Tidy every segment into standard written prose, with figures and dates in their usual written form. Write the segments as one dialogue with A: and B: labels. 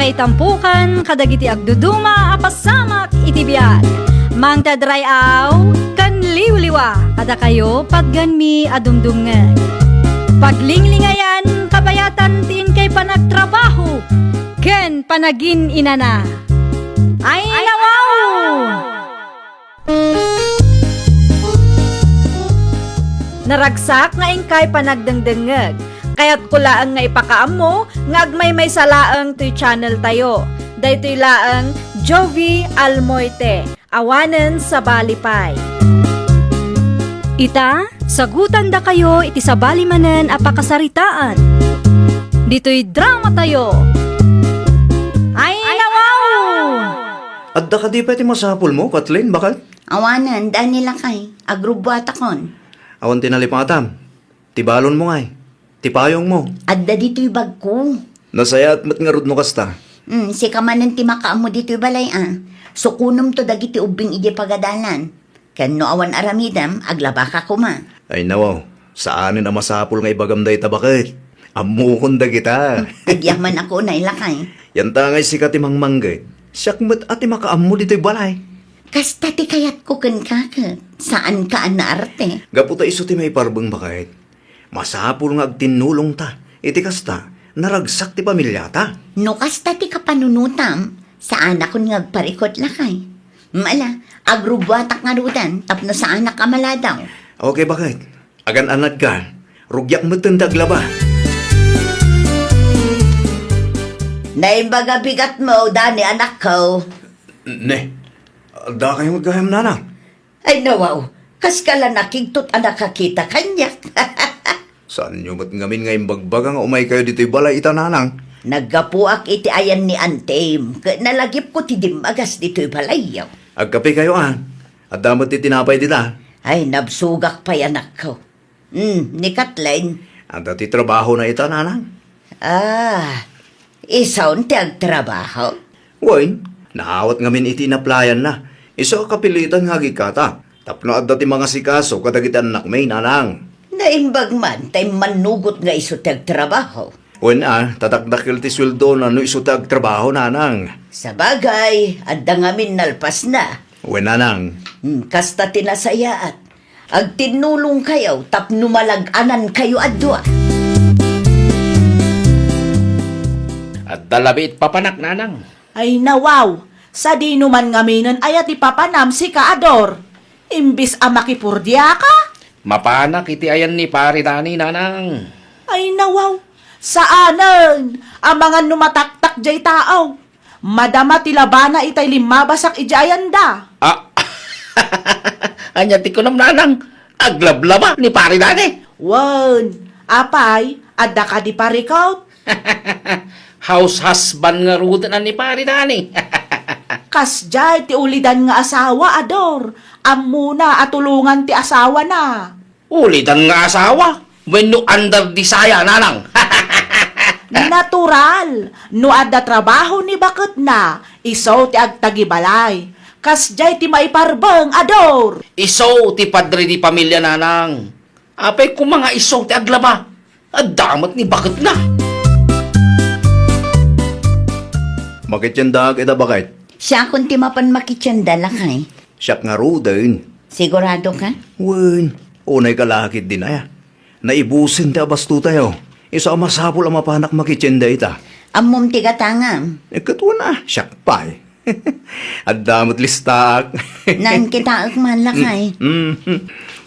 A: kay tampukan, kadagiti agduduma, apasamak itibiyag. Mang tadray aw, kan liwliwa, kada kayo padganmi adumdumngeg. Paglinglingayan, kabayatan tin kay panagtrabaho, ken panagin inana. Ay nawaw! Naragsak nga ingkay panagdengdengeg, kaya't kulaang nga ipakaam mo, nga agmay salaang to'y channel tayo. Daytoy laang Jovi Almoite, awanen sa Balipay. Ita, sagutan da kayo iti sa balimanen apakasaritaan. Dito'y drama tayo. Ay nawaw!
B: Adda ka di pa iti masapul mo, Kathleen, bakit?
C: Awanan, daan nila kay. Agrubwata kon.
B: Awan tinalipatam. Tibalon mo ngay. Tipayong mo.
C: Adda dito'y bag ko.
B: Nasaya at matngarod no kasta.
C: Si kamanan ti makaam mo dito'y balay So kunom to dagiti ubing ije pagadalan. Ken no awan aramidam, aglaba ka kuma.
B: Ay nawaw, saanin na masapul nga ibagam da ita bakit? Amukon da kita.
C: Agyaman ako na ilakay.
B: Yan tangay si katimang manggay. Siyak mat ati makaammo dito'y balay.
C: Kasta ti kayat ko ken kaket. Saan ka na arte?
B: Gaputa iso ti may parbeng bakit? Masapul nga agtinulong ta. Iti kasta, naragsak ti pamilya ta.
C: No kasta ti kapanunutam, saan ako ngagparikot lakay. Mala, agrubwatak nga rudan, tapno saan nakamala daw.
B: Okay, bakit? Agan anad ka. Rugyak mo tindaglaba.
C: Naimbaga bigat mo, Dani, anak ko.
B: Ne, da kayo magkaham nanang.
C: Ay nawaw, kas kala nakigtot anak kakita kanya.
B: Saan nyo ba't ngamin ngayong bagbaga nga umay kayo dito'y balay ita nanang?
C: Naggapuak iti ayan ni Antem, nalagip ko ti dimagas dito'y balayaw.
B: Agkape kayo at damat ti tinapay dita.
C: Ay, nabsugak pa anak ko. Ni Kathleen.
B: Ang dati trabaho na ita nanang.
C: Isaw ti agtrabaho.
B: Wain, naawat ngamin iti naplayan na. Iso kapilitan nga gikata. Tapno at dati mga sikaso kadagiti anak may nanang.
C: Naimbag man, tay manugot nga iso ti agtrabaho.
B: Wain tatakdakil ti sweldo na no iso ti agtrabaho nanang.
C: Sa bagay, adda ngamin nalpas na.
B: Wain nanang.
C: Kasta tinasayaat. Agtinulong kayo, tapno malag-anan kayo adwa.
D: At dalabit papanak nanang.
E: Ay nawaw, sa di numan ngaminan ayat ipapanam si Kaador. Imbis a makipurdya ka?
D: Mapanak iti ayan ni pari Dani nanang.
E: Ay nawaw, saanan ang mga numataktak jay tao. Madama tilabana itay limabasak ijayan da.
D: Anya ti kunam nanang. Aglablaba ni pari Dani.
E: Wan, apay, adda ka di parikaw.
D: House husband nga rudan ni pari Dani.
E: Kas jay ti ulidan nga asawa, Ador. Amuna atulungan ti asawa na.
D: Ulitan nga asawa. When no under disaya nanang.
E: Natural, no adda trabaho ni bakit na, iso ti agtagibalay. Kas jay ti maiparbeng, Ador.
D: Iso ti padre di pamilya nanang. Apay kung mga iso ti aglaba. Adamat ni bakit na.
B: Bakit yan daag ita bakit?
C: Siya kung timapan makitsanda lakay.
B: Siyak nga rudain.
C: Sigurado ka?
B: Wain, unay kalakit din ay. Naibusin ti abasto tayo. Isa masapul ang mapanak makitsenda ita.
C: Amom tigatangam.
B: Katwa na, siyak pa eh. At damot listak.
C: Nan kita man lakay.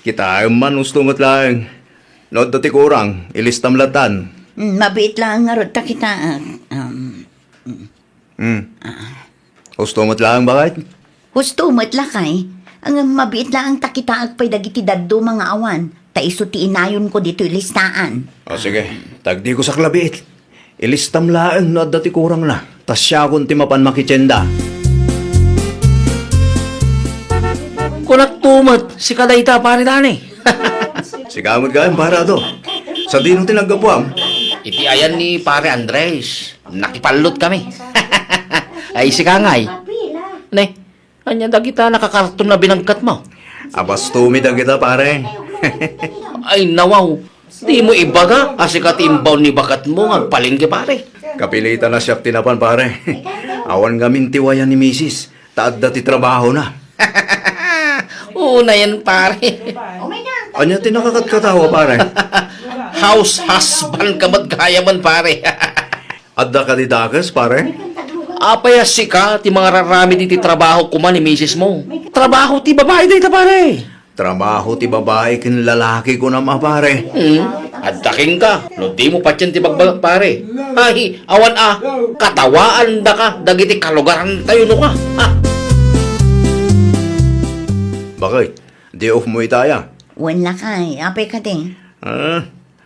B: Kita man ustungot lang. Nood dati kurang, ilistam latan.
C: Mabiit lang nga rod ta kita.
B: Ustungot lang bakit?
C: Husto mo't lakay. Ang mabiit lang ang takitaag pa'y dagiti daddo mga awan. Taiso ti inayon ko dito ilistaan.
B: O sige, tagdi ko sa klabit. Ilistam lang nood dati kurang na. Tas siya kung timapan makitsenda.
D: Kunak tumat si kadayta pari Dani.
B: Sigamot ka yung para to. Sa di nung tinagapuam.
D: Iti ayan ni pare Andres. Nakipalot kami. Ay si Kangay. Ne, anya da kita nakakarton na binangkat mo.
B: Abas tumid ang kita pare.
D: Ay nawaw, Di mo ibaga, asikat imbaw ni bakat mo, ang palengke pare.
B: Kapilitan na siya tinapan, pare. Awan ngamin tiwayan ni misis. Taad dati trabaho na.
D: Una yan pare.
B: Anya tinakakatkatawa, pare.
D: House husband ka gaya man pare.
B: Adda ka di dakas, pare.
D: Apaya si ka, ti mga rarami ti trabaho kuman ni misis mo. Trabaho ti babae dito pare.
B: Trabaho ti babae kin lalaki ko na pare.
D: Addaking ka, no di mo patyan ti bagbagat pare. Ay, awan katawaan da ka, dagiti kalugaran tayo no ka. Ha?
B: Bakit? Di off mo itaya.
C: Wan lakay, apay ka din.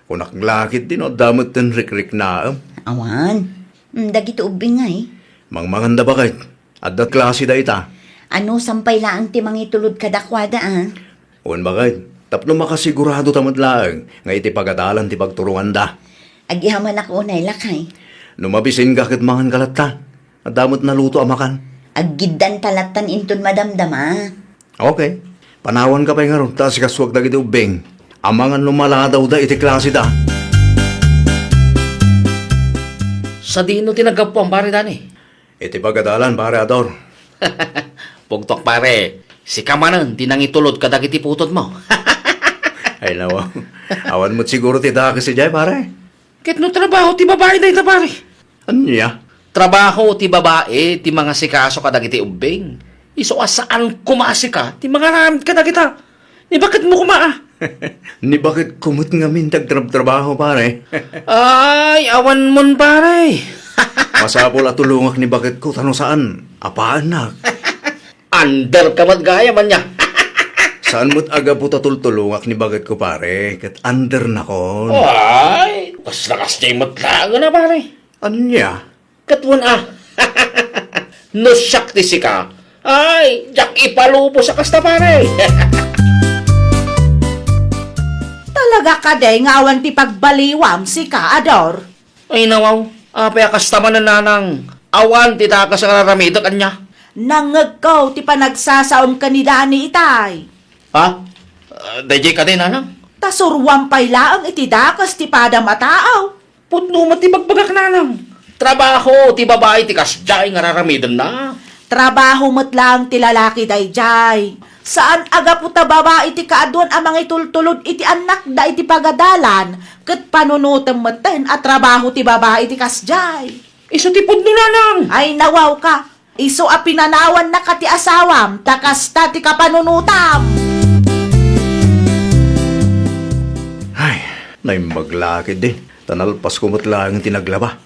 B: Kunak lakit din o damot ten rik-rik na.
C: Awan. Dagiti ubing nga
B: Mangmanganda bakit? Adda klase da ita.
C: Ano sampay laang ti mangitulod kadakwada
B: Un bakit? Tapno makasigurado tamad laang. Nga iti pagadalan ti pagturungan da.
C: Agihaman ako unay lakay.
B: Numabisin ka kit mangan kalata. Adamot na luto amakan.
C: Aggidan talatan inton madamdama.
B: Okay. Panawan ka pa nga ron. Tas kaswag da giti ubing. Amangan lumala daw da iti klase da.
D: Sa dino tinagap ang pare dani.
B: Iti pagadalan, pare Ador.
D: Pugtok pare, si kamanan, tinangitulod ka dagiti putod mo.
B: Ay nawa. Awan mo't siguro ti da kasi jay, pare.
D: Ket no trabaho ti babae dito pare.
B: Anya?
D: Trabaho ti babae, ti mga sikaso ka dagiti ubing. Iso asaan kumasi ka, ti mga ramit ka dagita. Ni bakit mo kumaa?
B: Ni bakit kumot nga min tagtrabaho, pare?
D: Ay, awan mon pare.
B: Masapol at tulungak ni bakit ko tanong saan? Apaan na?
D: Under ka gaya man niya.
B: Saan mo't aga po tatultulungak ni bakit ko, pare? Kat under na kon.
D: Ay, kas lakas niya matlaga na pare.
B: Anya?
D: Katwan no siyak ti sika. Ay, jak ipalupo sa kasta pare.
E: Talaga ka day nga awan ti pagbaliwam si ka, Ador.
D: Ay nawaw, apay kasta man na nanang. Awan ti takas ang raramito kanya.
E: Nangagkaw ti panagsasaom ka ni Dani itay.
D: Ha? Dajay ka din nanang.
E: Tasurwam pay laang iti dakas ti padam ataaw.
D: Putno mati bagbagak nanang. Trabaho ti babae ti kasjay nga raramidon na.
E: Trabaho mo't lang ti lalaki dayjay. Saan aga po ta babae iti kaadwan amang itultulod iti anak da iti pagadalan. Kat panunutem maten at trabaho ti babae iti kasjay.
D: Iso ti putno nanang.
E: Ay nawaw ka. Iso a pinanawan na ka ti asawam. Takasta ti kapanunutam.
B: Ay, naimaglakid din. Tanalpas kumot lang ang tinaglaba.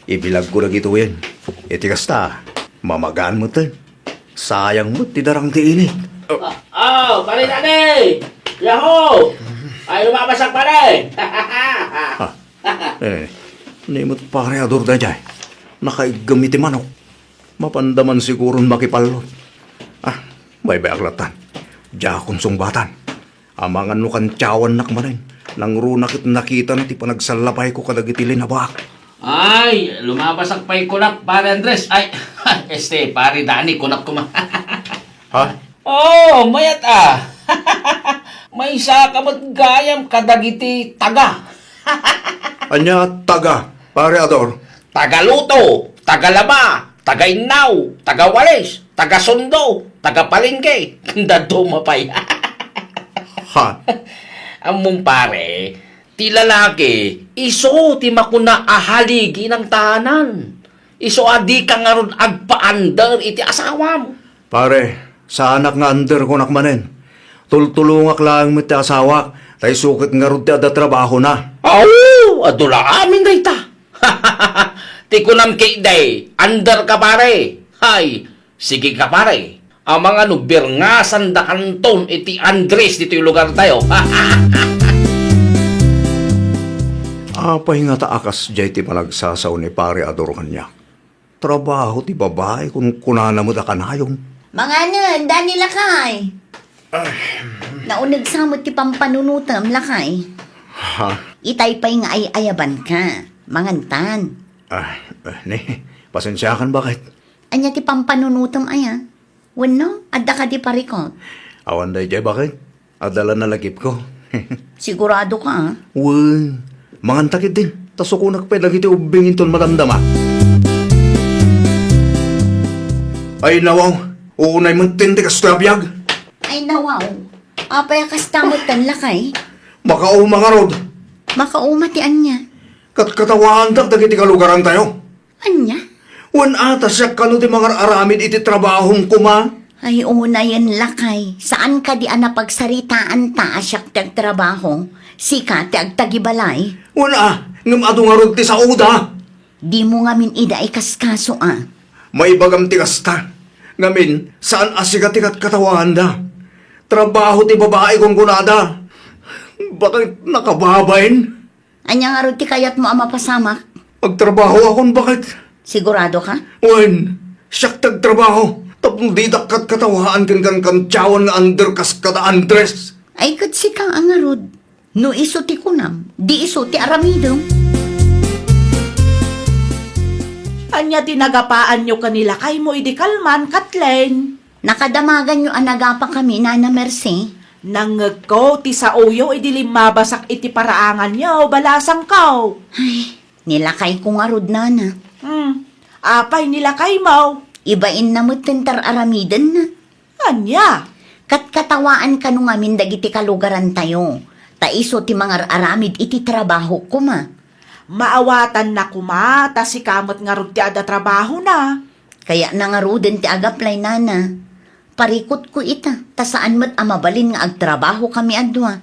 B: Ibilag ko na gito yan. Iti kasta, mamagaan mo tayo. Sayang mo, tidarang tiinit.
D: Pare dani! Yahoo! Ay, lumabasak pare!
B: Nimot pare Ador da jay. Nakaigamiti manok. Mapandaman siguron makipalot. Bay-bay aklatan. Jakon sungbatan. Amangan no kan tiyawan nakmanin. Nang runakit nakita na ti panagsalapay ko kadagiti linabak.
D: Ay, lumabasak pa'y kunak, pare Andres. Ay, pare Dani, kunak kuma.
B: Ha?
D: Oh, mayat May isa ka gayam kadagiti taga.
B: Anya taga, pare Ador.
D: Tagaluto, tagalaba, tagainaw, tagawalis, tagasundo, tagapalingke. Kanda dumapay.
B: Ha?
D: Among pare, ti lalaki, iso ti makuna ahaligi ng tahanan. Iso adi ka nga ron agpaandar iti asawam.
B: Pare, sa anak nga under ko nakmanin. Tultulungak lang mo ti asawak. Tay sukit nga ron ti ada trabaho na.
D: Adula amin dayta. Ti kunam kay day, under ka pare. Hay, sige ka pare. Ang mga nubir nga sanda kanton iti Andres dito yung lugar tayo.
B: Apay nga taakas jay ti panagsasaw ni pare Ador kanya. Trabaho ti babae kung kunana mo da kanayong.
C: Mga nan, Dani lakay. Naunag sa mo ti pampanunutam lakay.
B: Ha?
C: Itay pa'y nga ay ayaban ka. Mangantan.
B: Pasensyakan bakit?
C: Anya ti pampanunutam aya. Wano, adda ka di parikot.
B: Awan day jay bakit? Adala na lagip ko.
C: Sigurado ka, ah?
B: Wen, mangantakit din. Taso ko nakapay iti ubing inton madamdama. Ay nawaw, uunay man tindi kas trabiyag.
C: Ay, nawaw. Apay kastamot kan lakay.
B: Makao mga rod.
C: Makaumatian niya.
B: Katkatawaan dagiti kalugaran tayo.
C: Anya?
B: Wan ata siya kano di mga aramid iti trabahong kuma.
C: Ay, una yan lakay. Saan ka di pagsaritaan ta asyak ti agtrabaho? Sika ti agtagibalay.
B: Wan ngam ado nga rod ti sa uda.
C: Di mo ngamin ida ikaskaso, ah.
B: May bagam ti kasta. Ngamin, saan asigat ti katawan da? Trabaho ti babae kong kunada. Bakit nakababain?
C: Anya nga ron ti kayat mo mapasamak?
B: Magtrabaho akong bakit?
C: Sigurado ka?
B: Wan, siyak tagtrabaho. Tapos di dakat katawaan kan kantyawan nga underkas kada Andres.
C: Ay, katsi ka ang arod. No iso ti kunam, di iso ti aramido.
E: Anya tinagapaan nyo kanila kay mo idikalman, Kathleen.
C: Nakadamagan nyo anagapa kami, Nana Mercy.
E: Nangagko ti sa uyo idilim mabasak iti paraangan nyo, balasang kaw.
C: Ay, nilakay ko nga rod, Nana.
E: Apay nila kay mo.
C: Ibain na mo tentar aramidan na.
E: Anya?
C: Katkatawaan ka nung amin dagiti kalugaran tayo. Taiso ti mga aramid iti trabaho ko ma.
E: Maawatan na kuma, ta si kamot nga rod ti ada trabaho na.
C: Kaya nangaruden ti agaplay, Nana. Parikot ko ita, ta saan mat amabalin nga agtrabaho kami adwa.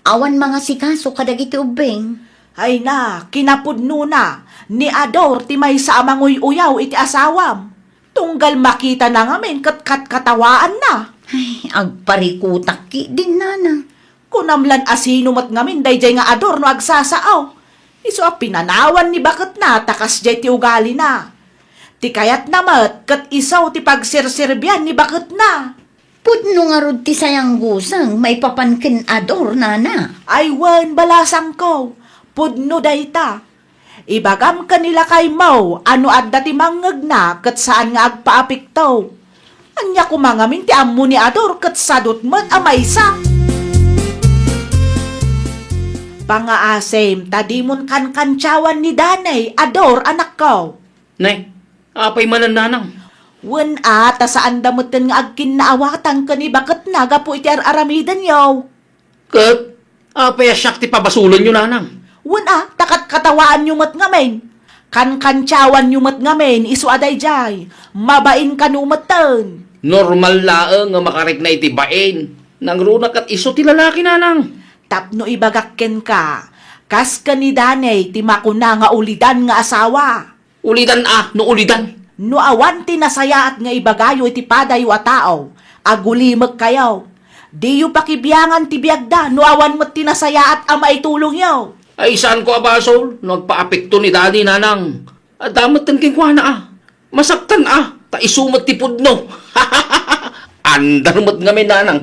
C: Awan mga sikaso kadagiti ubeng.
E: Ay na, kinapudno na. Ni Ador ti may sa amangoy uyaw iti asawam. Tunggal makita na ngamin kat katawaan na.
C: Ay, agparikutak ki din, Nana.
E: Kunamlan asino mat ngamin dayjay nga Ador no agsasaaw. Iso a pinanawan ni bakit na takas jay ti ugali na. Ti kayat namat kat isaw ti pagsirsirbian ni bakit na.
C: Pudno nga rod ti sayang gusang, may papankin Ador, Nana.
E: Ay wan balasang ko. Pudno dayta. Ibagam kanila kay Mau, ano adda ti mangag na, kat saan nga agpaapiktaw. Anya kumangamin ti ammo ni Ador, kat sadot mat amaysa. Pangaasem, tadimon kan kantyawan ni Danay, Ador, anak ko.
D: Nay, apay manan nanang.
E: Wen ta saan damutin nga agkin naawatan ka ni bakit naga po iti aramidan yaw.
D: Kat, apay asyak ti pabasulan nyo nanang.
E: Wen takat katawaan nyo mat ngamen. Kantyawan nyo mat ngamen, isu aday jay. Mabain ka numatan.
D: Normal laeng nga makarik na itibain. Nang runak at iso ti lalaki nanang.
E: Tapno ibagakken ka. Kas ka ni Danay, ti makuna nga ulidan nga asawa.
D: Ulidan no ulidan.
E: No awan ti nasaya at nga ibagayo iti padayo a tao. Agulimag kayaw. Di yu pakibiyangan ti biagda, no awan mo't tinasaya at ama itulong yaw.
D: Ay saan ko abasol? Nagpaapekto ni daddy nanang. Damat tan kingkwana Masaktan ta isumat ti pudno. Andar mat ngamin nanang.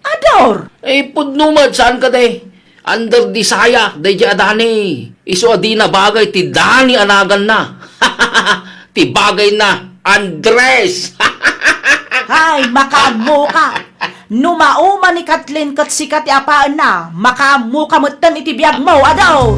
E: Ador!
D: Pudno mat saan ka day? Under di saya, day di adani. Iso adi na bagay ti dani anagan na. Ti bagay na Andres.
E: Hay, makaamo ka. Numauma ni Kathleen kat sikat apaan na, makaamo ka mutan iti biyag mo, Ador!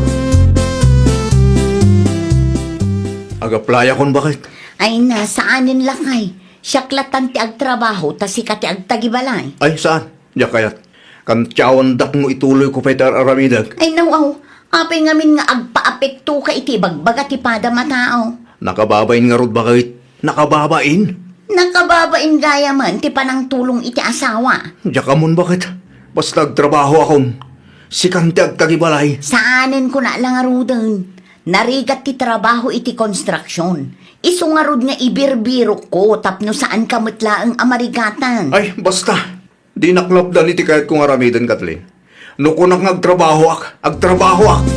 B: Agaplaya kon bakit?
C: Ay na, saanin lakay. Siyaklatan ti agtrabaho, ta sika ti agtagibalay.
B: Ay, saan? Diya kayat. Kantyawan dak mo ituloy ko pa iti aramidag.
C: Ay nawaw, apay ngamin nga agpaapekto ka iti bagbaga ti pada matao.
B: Nakababain nga rod bakit? Nakababain?
C: Nakababain gaya man, ti panang tulong iti asawa.
B: Diya ka mon bakit? Basta agtrabaho akon. Sikanti agtagibalay.
C: Saanin ko na lang arudan. Narigat ti trabaho iti konstruksyon. Iso nga rod nga ibirbiro ko, tapno saan ka mutlaang amarigatan.
B: Ay, basta. Di naklapdan iti kahit kong aramidan, Kathleen. No kunak nga agtrabaho ak.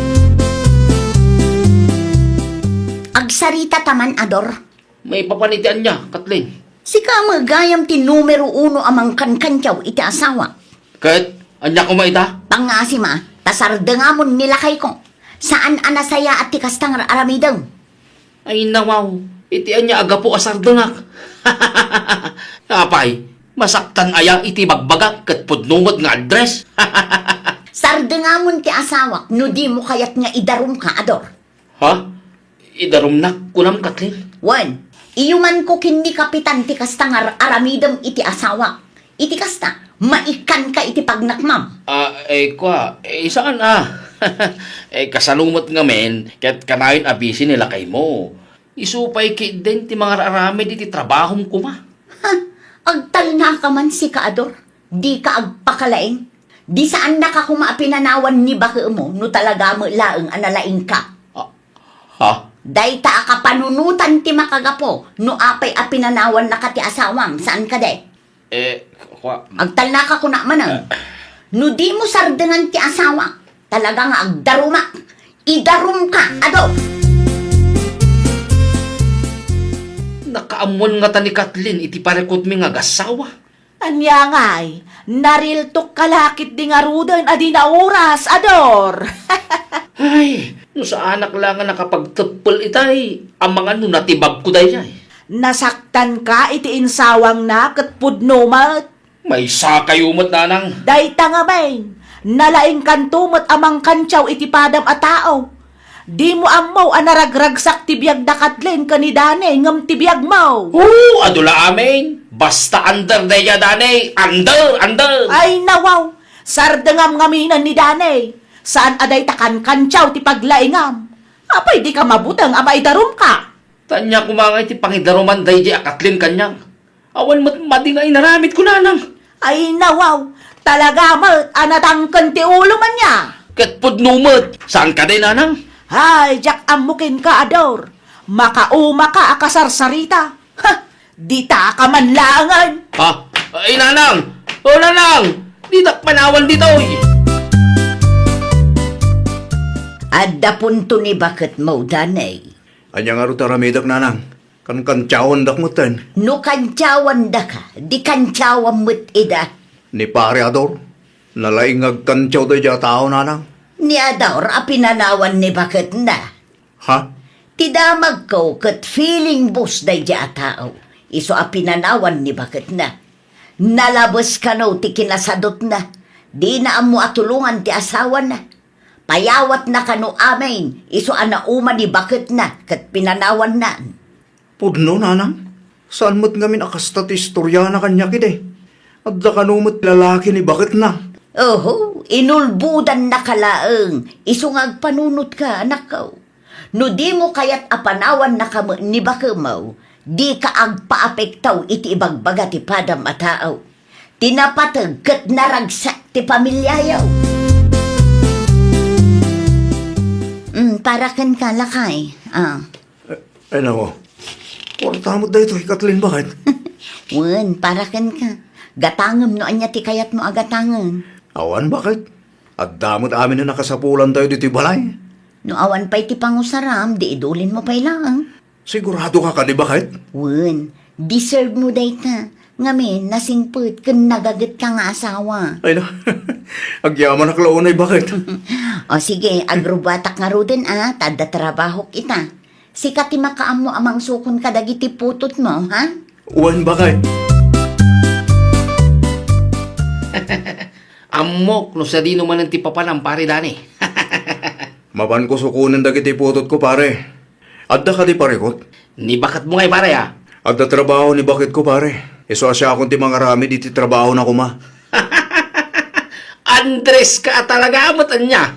C: Agsarita taman, Ador.
D: May papanitian niya, Kathleen.
C: Sika magayam ti numero 1 amang kankantyaw iti asawa.
D: Kahit, anya ko maita?
C: Pangasima, tasardengamon nilakay ko. Saan anasaya at ti kastang aramidang?
D: Ay nawaw, iti anya aga po asardangak. Apay, masaktan aya iti bagbagak kat pudnumot nga address.
C: Sa Sardangamon ti asawak, no di mo kayat nga idarum ka, Ador.
D: Ha? Idarumnak kunam Kathleen.
C: Wan, iyuman ko kindi kapitan ti kasta nga aramidam iti asawak. Iti kasta, maikan ka iti pagnakmam.
D: Saan kasalumot nga men, kaya't kanayon abisin nila kay mo. Isupay ki din ti mga aramid iti trabahom kuma.
C: Ha? Agtal na ka man si Kaador. Di ka agpakalaing. Di saan na ka kumapinanawan ni baka mo no talaga mo laeng analaing ka.
D: Ha?
C: Dayta ka panunutan ti makagapo no apay apinanawan na ka ti asawang. Saan ka day? Agtal na ka kuna manang. No di mo sardangan ti asawa. Talaga nga agdarumak. Idarum ka, Ador.
D: Nakaamon nga ta ni Kathleen iti parekot mi nga gasawa.
E: Anya nga'y, nariltok kalakit di nga rudan adi na oras, Ador.
D: Ay, no sa anak lang nga nakapagtupol itay, ang mga no natibag ko dahi.
E: Nasaktan ka iti insawang na kat pudnumat.
D: May sakayumot nanang.
E: Dayta nga bain, nalaing kantumot amang kantyaw iti padam a tao. Di mo amaw anaragragsak tibiyag da Kathleen kanidane ngam tibiyag mo.
D: Adula amin. Basta under daya dane. Under.
E: Ay nawaw, sardangam ngaminan ni Dane. Saan aday takan kantyaw ti paglaingam. Apay di ka mabutang amay darum ka.
D: Tanya kumangay ti pangidaruman dahi di Kathleen kanyang. Awan mat madingay naramit ko nanang.
E: Ay nawaw, talaga mat anatangkan ti ulo man niya.
D: Kat pudnumot. Saan ka din nanang?
E: Hay, jak amukin ka, Ador. Makauma ka akasarsarita. Ha, di ta ka man langan.
D: Ha? Ay nanang. Nanang. Di tak panawan dito.
C: Adda punto ni bakit mo, Danay.
B: Anya nga ro taramidak nanang. Kan-kantsyawan dak mo ten.
C: No kantyawan da ka, di kantyawan mo't ida.
B: Ni pare Ador. Nalaing agkantyaw da dya tao nanang.
C: Ni Ador, apinanawan ni bakit na.
B: Ha?
C: Tidamag ko kat feeling bus day dya tao. Iso apinanawan ni bakit na. Nalabas ka no ti kinasadot na. Di na amo atulungan ti asawa na. Payawat na kano amin. Iso anauma ni bakit na kat pinanawan na.
B: Pudno nanang. Saan mo't ngamin akasta ti istorya na kanya kide? At da kanumot lalaki ni bakit na?
C: Oho, inulbudan na kalaeng. Isungag panunot ka, anak ko. No di mo kayat apanawan na kamo ni bakamaw, di ka agpaapektaw iti ibagbaga ti padam a tao. Tinapatag kat naragsak ti pamilyayaw. Para kan ka lakay.
B: Ay nako. Portamot da ito, Kathleen, bakit?
C: Wen, para kan ka. Gatangam no anya ti kayat mo agatangan.
B: Awan, bakit? At damot amin na nakasapulan tayo dito balay.
C: No awan pa'y ti pangusaram, di idulin mo pa'y lang.
B: Sigurado ka di bakit?
C: Wen, deserve mo dayta. Ngamin, nasingput, kun nagagat ka nga asawa.
B: Ay na, agyaman na klaunay, bakit?
C: O sige, agrubatak nga ruden tada trabaho kita. Sikat ti makaam mo amang sukon kadagiti putot mo, ha?
B: Uwan, bakit?
D: Amok no sa di naman ang tipapalam pare dani.
B: Mapan ko sukunan dagiti putot ko, pare. Adda ka di parekot?
D: Ni bakat mo ngay pare ha?
B: Adda trabaho ni bakit ko, pare. Iso asya akong ti mga rami diti trabaho na kuma.
D: Andres ka talaga amatan niya.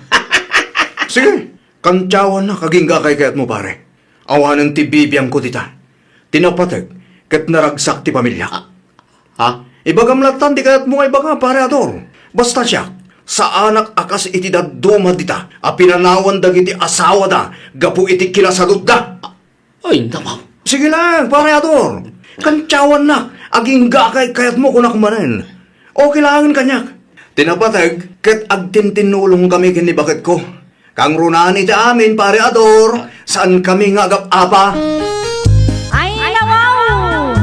B: Sige, kantyawan na kagingga kay kayat mo, pare. Awanan ti bibiyang ko tita. Tinapatag, kat naragsak ti pamilya.
D: Ha?
B: Ibagamlatan di kayat mo ngay baga, pare Ador. Basta siya, sa anak akas iti daduma dita, a pinanawan dagiti asawa da, gapu iti kinasadot da.
D: Ay, namaw.
B: Sige lang, pare Ador. Kantyawan na, aging gakay kayat mo kunak manen. O kailangan kanyak. Tinapatag, kat agtintinulong kami kini bakit ko. Kang runani ta amin, pare Ador, saan kami nga agap-apa?
A: Ay, nawaw!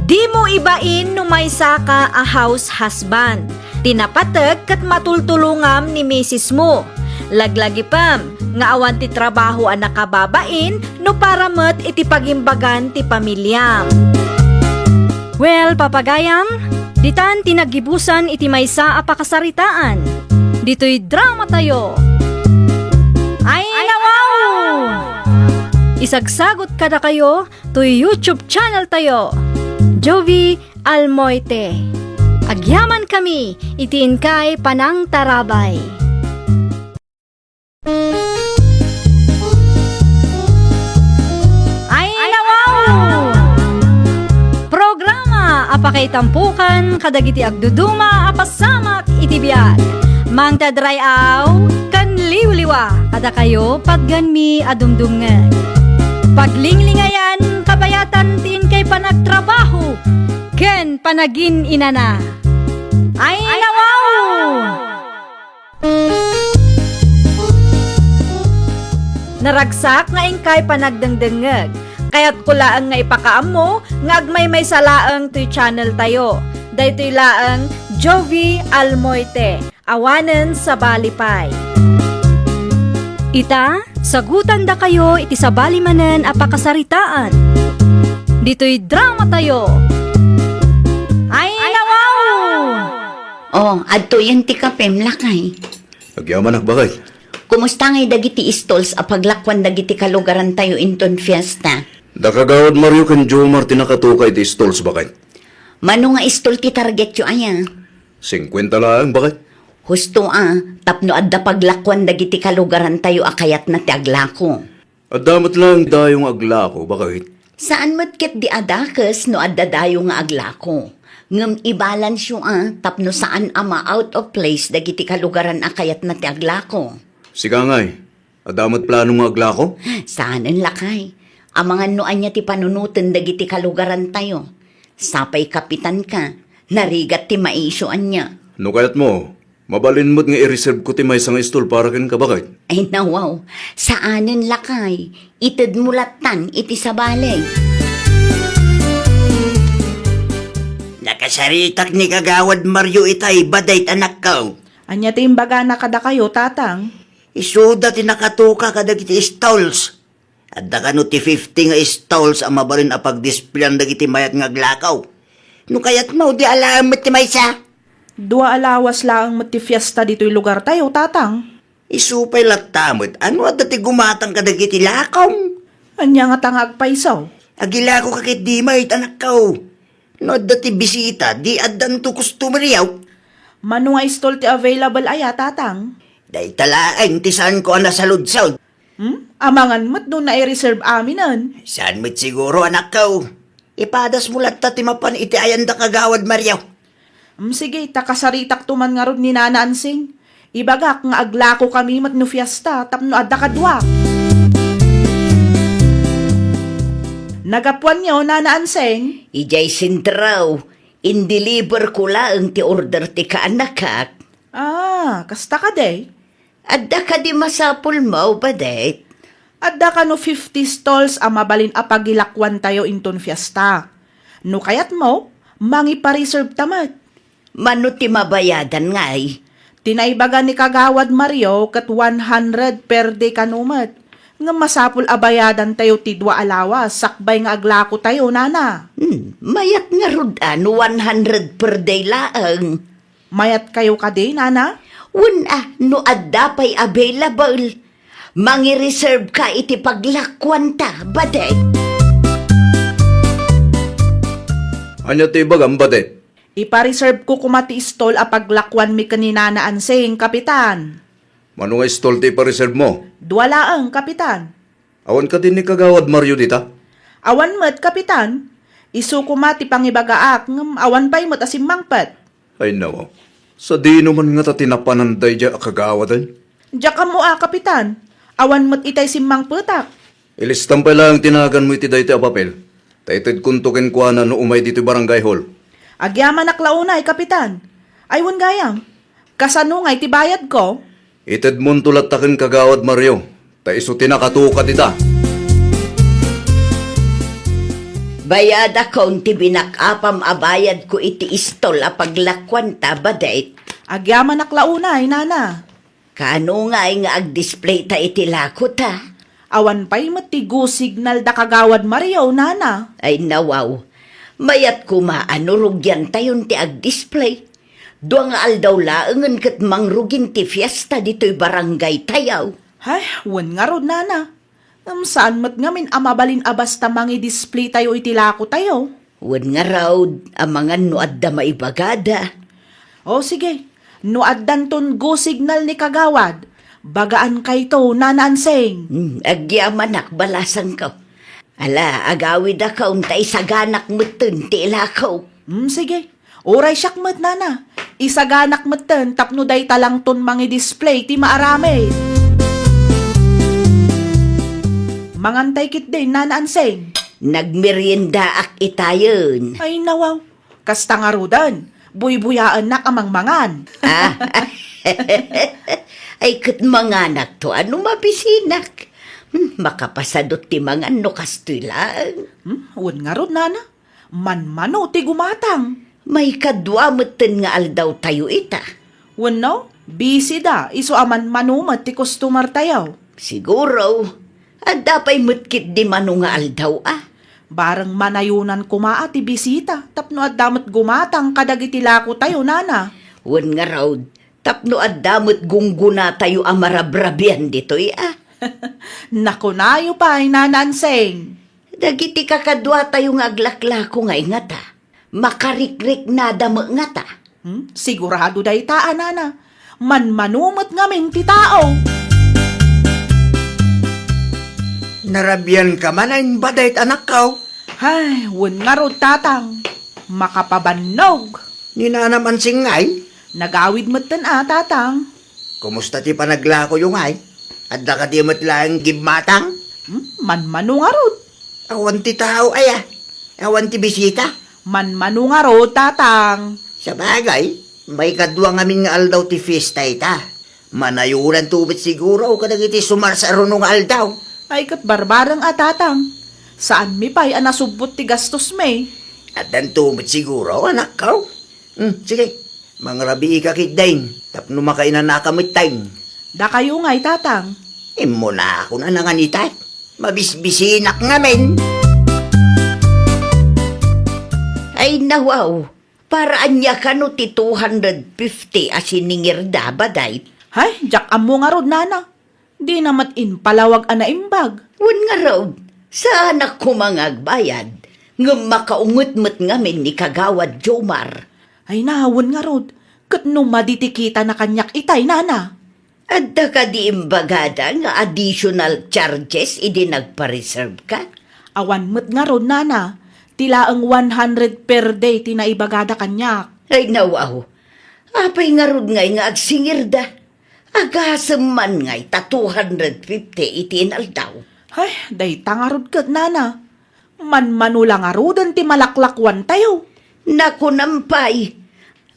A: Di mo ibain no may saka a house husband. Tinapatag kat matultulungam ni misis mo. Laglagi pam, nga awan ti trabaho ang nakababain no para met iti pagimbagan ti pamilyam. Well, papagayam, ditan tinagibusan iti maysa a pakasaritaan. Dito'y drama tayo. Ay nawaw! Isagsagot kada kayo, to'y YouTube channel tayo. Jovi Almoite. Agyaman kami, itiin kay Panang Tarabay. Ay nawaw! Programa apakay tampukan kadagiti agduduma apasamak itibiyag. Mang tadrayaw kan liwliwa kada kayo pagganmi adumdumngan. Paglinglingayan kabayatan tiin kay panagtrabaho ken panagin inana. Ay nawaw! Naragsak nga ingkay panagdengdengeg. Kaya't kulaan nga ipakaammo nga agmay may salaang to'y channel tayo. Daytoy laang Jovi Almoite. Awanen sa Balipay. Ita, sagutan da kayo iti sa balimanen apakasaritaan. Dito'y drama tayo. Ay nawaw!
C: Oh, adto yan ti kapem lakay.
B: Agyaman bakit?
C: Kumusta ngay dagiti stalls a paglakwan dagiti kalugaran tayo inton fiesta?
B: Dakagawad Mario ken Jomar tinakatukay ti stalls bakit?
C: Mano nga stall ti target yo aya?
B: 50 lang bakit?
C: Husto tapno adda paglakwan dagiti kalugaran tayo akayat na ti aglako.
B: At damat lang dayong aglako bakit?
C: Saan matket di adakas no adda dayo nga aglako? Ngem i-balance yung tapno saan ama out of place dagiti kalugaran akayat na ti aglako.
B: Siga ngay, at damat planong aglako?
C: Saanan lakay. Amangan noan niya ti panunutan dagiti kalugaran tayo. Sapay kapitan ka, narigat ti maisyuan niya.
B: No kayat mo, mabalin mo't nga i-reserve ko ti may isang stall para kin ka bakit?
C: Ay nawaw, saanan lakay, ited mulatan iti sa balay.
F: Nakasaritak ni Kagawad Mario itay badayt anak ka.
E: Anya ti imbaga na kada kayo, tatang.
F: Isuda ti nakatuka kadagiti stalls. At da no ti 50 nga stalls ang mabalin a pag-displayan dagiti mayat nga glakaw. No kayat mo di alamit ti maysa.
E: 2 alawas lang mati fiesta dito'y lugar tayo, tatang.
F: Isupay latamot, ano at dati gumatang kadagiti lakaw?
E: Anya nga tangag paisaw.
F: Agilako kakit di mayt anak ka. No at dati bisita, di addan to customer yaw.
E: Mano nga stall ti available aya, tatang.
F: Dahil talaang ti saan ko ang nasaludsaw.
E: Amangan mo't no na i-reserve aminan.
F: Saan mo't siguro anak ka? Ipadas mo latta ti mapan iti ayan da Kagawad Mario.
E: Sige, takasaritak tuman nga ron ni Nana Ansing. Ibagak nga aglako kami mat no fiesta, tapno adda kadwa. Nagapuan niyo, Nana Ansing?
C: Ijay sintraw, in-deliver ko lang ti order ti kaanakak.
E: Kasta ka day.
C: Adda ka di masapul mo ba det?
E: Adda ka no 50 stalls a mabalin a pagilakwan tayo inton fiesta. No kayat mo, mangi pa-reserve tamat.
C: Mano ti mabayadan ngay?
E: Tinaibaga ni Kagawad Mario kat 100 per day kanumat. Nga masapul abayadan tayo ti 2 alawas, sakbay nga aglako tayo, Nana.
C: Mayat nga rudan, 100 per day laang.
E: Mayat kayo ka day, Nana?
C: No adda pa'y available. Mangi-reserve ka iti paglakwan ta, baday.
B: Anya ti bagam bate?
E: Ipa-reserve ko kumati stall a paglakwan mi kanina na ansing, Kapitan.
B: Mano nga stall ti pa-reserve mo?
E: 2 laang, Kapitan.
B: Awan ka din ni Kagawad Mario dita?
E: Awan mo't, Kapitan. Isu kumati pangibagaak, ngam awan pa'y mo't asimmangpat.
B: Ay nawa, sa di naman nga ta tinapananday dya Kagawadan.
E: Diya ka mo Kapitan. Awan mo't itay simmang putak.
B: Ilistan pa lang tinagan mo iti dayti a papel. Taited kuntukin kwa na no umay dito barangay hall.
E: Agyaman naklaunay, Kapitan. Aywan gayam. Kasano nga iti bayad ko?
B: Ited mo tulat takin Kagawad Mario. Ta iso tinakatuka dita.
C: Bayad akong ti binakapam abayad ko iti istol a paglakwan ta, baday.
E: Agyaman naklaunay, Nana.
C: Kano nga ag-display ta iti lako ta?
E: Awan pa'y matigo signal da Kagawad Mario, Nana.
C: Ay nawaw, mayat kumaano rugyan tayon ti ag-display. Dua nga aldaw laengan ket mangrugin ti fiesta dito'y barangay tayaw.
E: Ay, wan nga rod, nana. Saan mat ngamin amabalin abas tamangi display tayo itilako tayo?
C: Wan nga raw, amangan no adda maibagada.
E: O sige, no addan ton go signal ni kagawad. Bagaan kay to, Nana Anseng.
C: Agyaman balasan ka. Ala, agawid akaw, tay saganak mutun, ti ilakaw.
E: Sige. Oray siyak mat, nana. Isaganak matan, tapno day talang ton mangi display, ti maarame. Mangantay kit din, Nana Anseng.
C: Nagmerienda ak itayon.
E: Ay nawaw, kasta nga rudan. Buy-buyaan na kamangmangan.
C: Ay kat manganak to, ano mabisinak? Makapasadot ti mga no kastoy lang.
E: Wan nga rod, nana. Man-mano ti gumatang.
C: May kadwa meten nga aldaw tayo ita.
E: Wan no, busy da. Iso aman manumat ti customer tayo.
C: Siguro, at dapay mutkit di mano nga aldaw
E: Barang manayunan kumaa ti bisita. Tapno at damat gumatang kadagiti lako tayo, nana.
C: Wan nga raw, tapno at damot gungguna tayo amarabrabian dito'y
E: Nako nayo pa, Nana Anseng.
C: Dagiti kakadwa tayo nga aglaklako nga ingata. Makarikrik na damo ngata.
E: Sigurado day taan, nana. Man-manumot ngamin ti tao.
F: Narabian ka man ay badayt anak kaw.
E: Ay, wan nga rod, tatang. Makapabannog.
F: Ni naman singay.
E: Nagawid matan tatang.
F: Kumusta ti panaglako yung ay? At ka di matlang gibmatang?
E: Man-mano nga rod.
F: Awan ti tao aya. Awan ti bisita.
E: Man-mano nga rod, tatang.
F: Sa bagay, may kadwa ngamin nga aldaw ti fiesta ita. Manayunan tubit siguro kadagiti sumar sa runong aldaw.
E: Ay kat barbarang tatang. Saan mi pa'y anasubot ti gastos may?
F: At ang tubit siguro, anak kaw. Sige, mangrabi ka kitdain. Tapno makainan na kamitay.
E: Da kayo nga'y tatang.
F: Imo na ako na nanganitay. Mabisbisinak ngamin.
C: Ay nawaw, paraan niya ka no ti 250 asiningir da baday.
E: Hay, jak amo nga rod, nana. Di namat palawag imbag.
C: Wan nga raw, sa anak ko mga agbayad, nga makaungot-mot ngamin ni Kagawad Jomar.
E: Ay nahawan nga rod. Kat no maditikita na kanyak itay, nana.
C: Adda ka di imbagada nga additional charges idi nagpa-reserve ka?
E: Awan mo't nga rod, nana. Tila ang 100 per day tinaibagada kanyak.
C: Ay nawaw, apay nga rod ngay nga agsingir da. Agasam man ngay ta 250 itinal daw.
E: Ay, day tangarod kat, nana. Man-manula nga rodan ti malaklakwan tayo.
C: Naku nampay,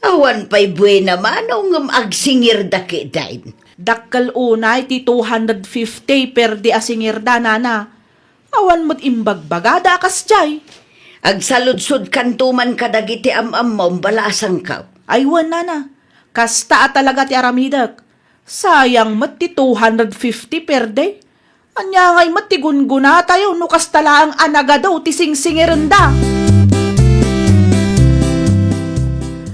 C: awan pa'y buena manaw ngam agsingir da kidain.
E: Dakkal unay ti 250 per di asingirda, nana. Awan mo't imbagbagada akas jay.
C: Agsaludsod kantuman kadagiti am-am balasang ka.
E: Aywan, nana. Kasta talaga ti aramidak. Sayang mo't ti 250 per day. Anya ngay mo't ti gunguna tayo no kastala ang anaga daw ti singsingiranda.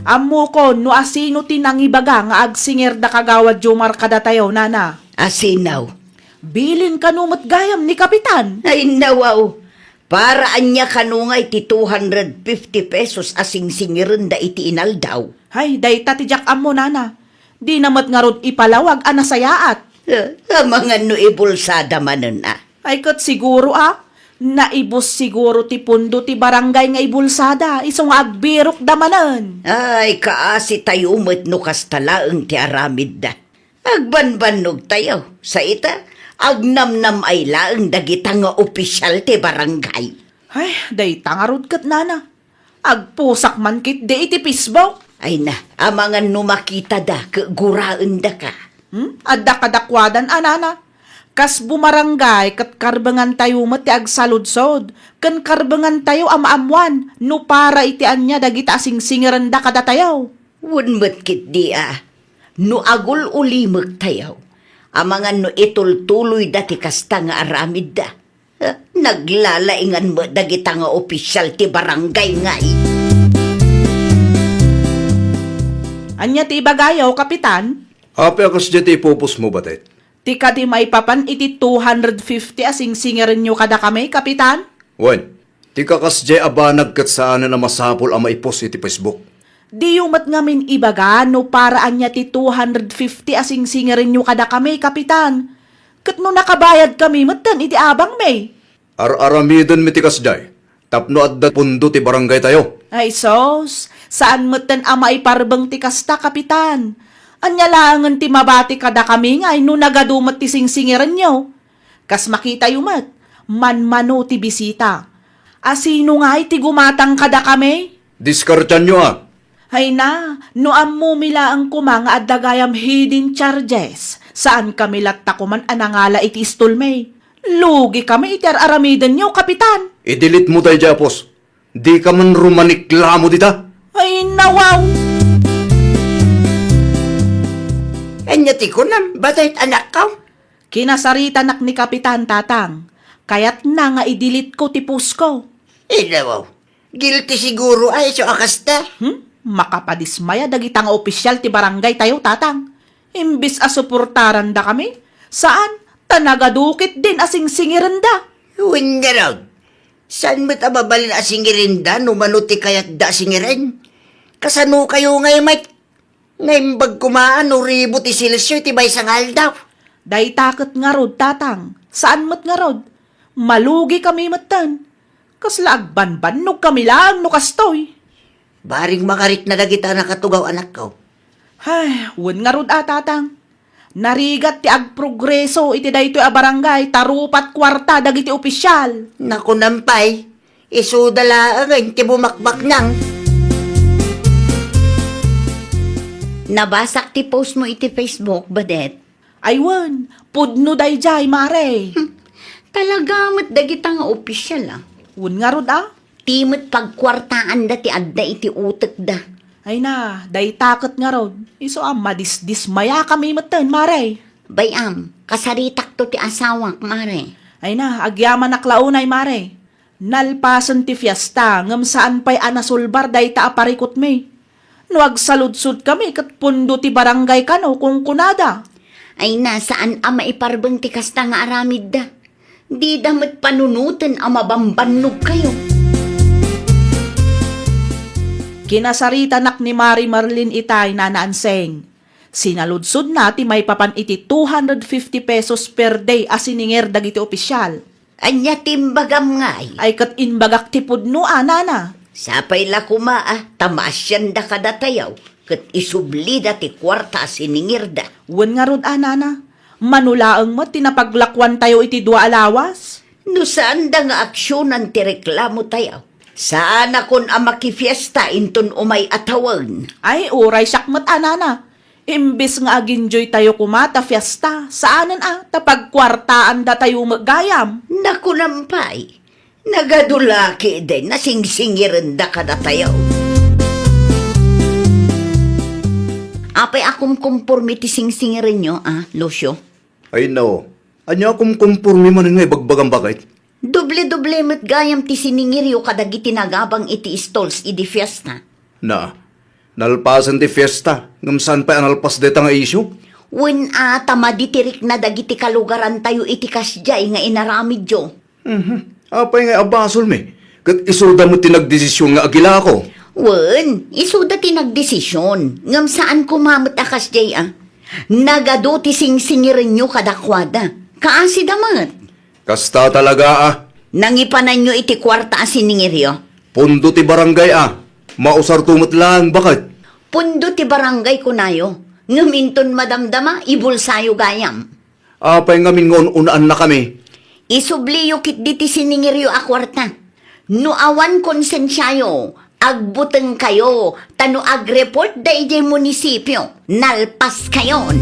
E: Amo ko no asino ti nangibaga nga agsingir da Kagawad Jomar kada tayo, nana.
C: Asinaw.
E: Bilin kanumot gayam ni Kapitan.
C: Ay nawaw, para anya kanungay ti 250 pesos asing singirin da iti inal daw.
E: Hay, day tatijak amo, nana. Di namat nga rod ipalawag anasayaat.
C: Mga no ibulsada manon
E: Ay kat siguro naibos siguro ti pundo ti barangay nga ibulsada. Isong agbirok damanan.
C: Ay, kaasi tayo umot no kastalaang ti aramid da. Agbanbanog tayo. Sa ita, agnamnam ay laang dagita nga opisyal ti barangay.
E: Ay, day tangarod kat, nana. Agpusak man kit di iti pisbaw.
C: Ay na, amangan no makita da, kaguraan da ka.
E: Adda kadakwadan, anana. Kas bumarangay kat karbangan tayo mati agsaludsod. Kan karbangan tayo amaamuan. No para itian niya dagita asing singiranda kada tayo.
C: Wunmat kit di no agul ulimag tayo. Amangan no itultuloy dati kasta nga aramid da. Naglalaingan mo dagita nga opisyal ti barangay nga
E: Anya ti ibagayaw, kapitan?
B: Ape akas dyan ipupos mo batet.
E: Ti ka di maipapan iti 250 asing singerin nyo kada kami, kapitan?
B: Wen, ti kakas dyan abanag kat saan na masapol ang maipos iti Facebook.
E: Di yumat ngamin ibaga no para anya ti 250 asing singerin nyo kada kami, kapitan. Kat no nakabayad kami, matan iti abang may.
B: Ar-aramidon mi ti kas dyan. Tapno adda pundo ti barangay tayo.
E: Ay sos, saan matan ama iparbang ti kasta, kapitan? Anya langan ti mabati kada kami nga no nagadumat ti singsingiran nyo. Kas makita yumat, manmano ti bisita. Asino nga ti gumatang kada kami?
B: Diskartan nyo ah.
E: Hay na, no ammo mila ang kumang at dagayam hidden charges. Saan kami lattakuman anangala iti istulmay? Lugi kami iti aramidan nyo, kapitan.
B: I-delete mo tayo Japos. Di ka man rumaniklamo dita.
E: Ay nawaw!
F: Anya ti kunam, batayt anak ka?
E: Kinasarita nak ni Kapitan Tatang. Kaya't na nga idilit ko ti pusko.
F: Wow. Guilty siguro ay so akasta.
E: Makapadismaya dagitang opisyal ti barangay tayo, Tatang. Imbis a suportaran da kami. Saan? Tanagadukit din asing singiran da.
F: Huwin nga raw. Saan mo't ababalin asingirin da no manuti kayat da singirin? Kasano kayo ngay Mike? Ngayon bag kumaan o ribot isilsyo tibay sangal daw.
E: Day takot nga rod, Tatang. Saan mat nga rod? Malugi kami matan. Kasla agbanbanog kami lang no kastoy.
F: Baring makarit na dagita nakatugaw anak ko.
E: Ay, wan nga rod Tatang. Narigat ti agprogreso iti daytoy a barangay tarupat kwarta dagiti opisyal.
F: Naku nampay, isudala ang ti bumakbak nang.
C: Nabasak ti post mo iti Facebook, badet?
E: Aywan, pudno dayjay mare.
C: Talaga mat dagita nga opisyal ah.
E: Wan nga rod
C: Timot pagkwartaan da ti adda iti utek da.
E: Ay na, day takot nga rod. Iso madismaya kami matan mare.
C: Bayam, kasaritak to ti asawak, mare.
E: Ay na, agyaman naklaunay mare. Nalpasan ti fiesta, ngam saan pa'y anasulbar day ta aparikot me. No agsaludsud kami kat pundo ti barangay kano kung kunada.
C: Ay na, saan ama iparbang ti kasta nga aramid da. Di damat panunutin ang mabambanog kayo.
E: Kinasarita nak ni Mari Marlin itay na naanseng. Sinaludsod na ti may papan iti 250 pesos per day asiningir dagiti opisyal.
C: Anya timbagam ngay.
E: Ay kat inbagak ti pudno anana.
C: Sapay la kumaa, tamasyan da kadatayaw. Kat isubli da ti kwarta siningir da.
E: Wan nga rod anana. Manulaang mo tinapaglakwan tayo iti dua alawas.
C: No saan da nga aksyonan ti reklamo tayaw. Saan akon ang makifiesta inton umay atawan.
E: Ay uray sakmat anana. Imbis nga aginjoy tayo kumata fiesta. Saanan tapagkwartaan da tayo magayam.
C: Naku nampay. Nagadulaki din na singsingiran da kadatayaw. Apay akong kumpurmi ti singsingiran nyo, Lucio?
B: Ay no. Anya akong kumpurmi man nga ibagbagang bakit?
C: Doble-doble met gayam ti siningiryo kadagiti nagabang iti stalls idi fiesta.
B: Na, nalpasan ti fiesta. Ngam saan pa analpas deta nga isyo?
C: Wen tamaditirik na dagiti kalugaran tayo iti kasjay nga inaramid jo.
B: Apay nga abasol mi. Kat isuda mo tinagdesisyon nga agila ako.
C: Wen, isuda ti nagdesisyon. Ngam saan kumamot akas jay Nagado ti singsingirin nyo kadakwada. Kaasi damat.
B: Kasta talaga
C: Nangipanan nyo iti kwarta asiningiryo.
B: Pundo ti barangay Mausar tumot lang, bakit?
C: Pundo ti barangay kunayo. Ngaminton madamdama, ibulsayo gayam.
B: Apay ngamin ngon unaan na kami.
C: Isubliyo kit di ti siningiryo a kwarta. No awan konsensyayo, agbuteng kayo, tano agreport da ijay munisipyo, nalpas kayon.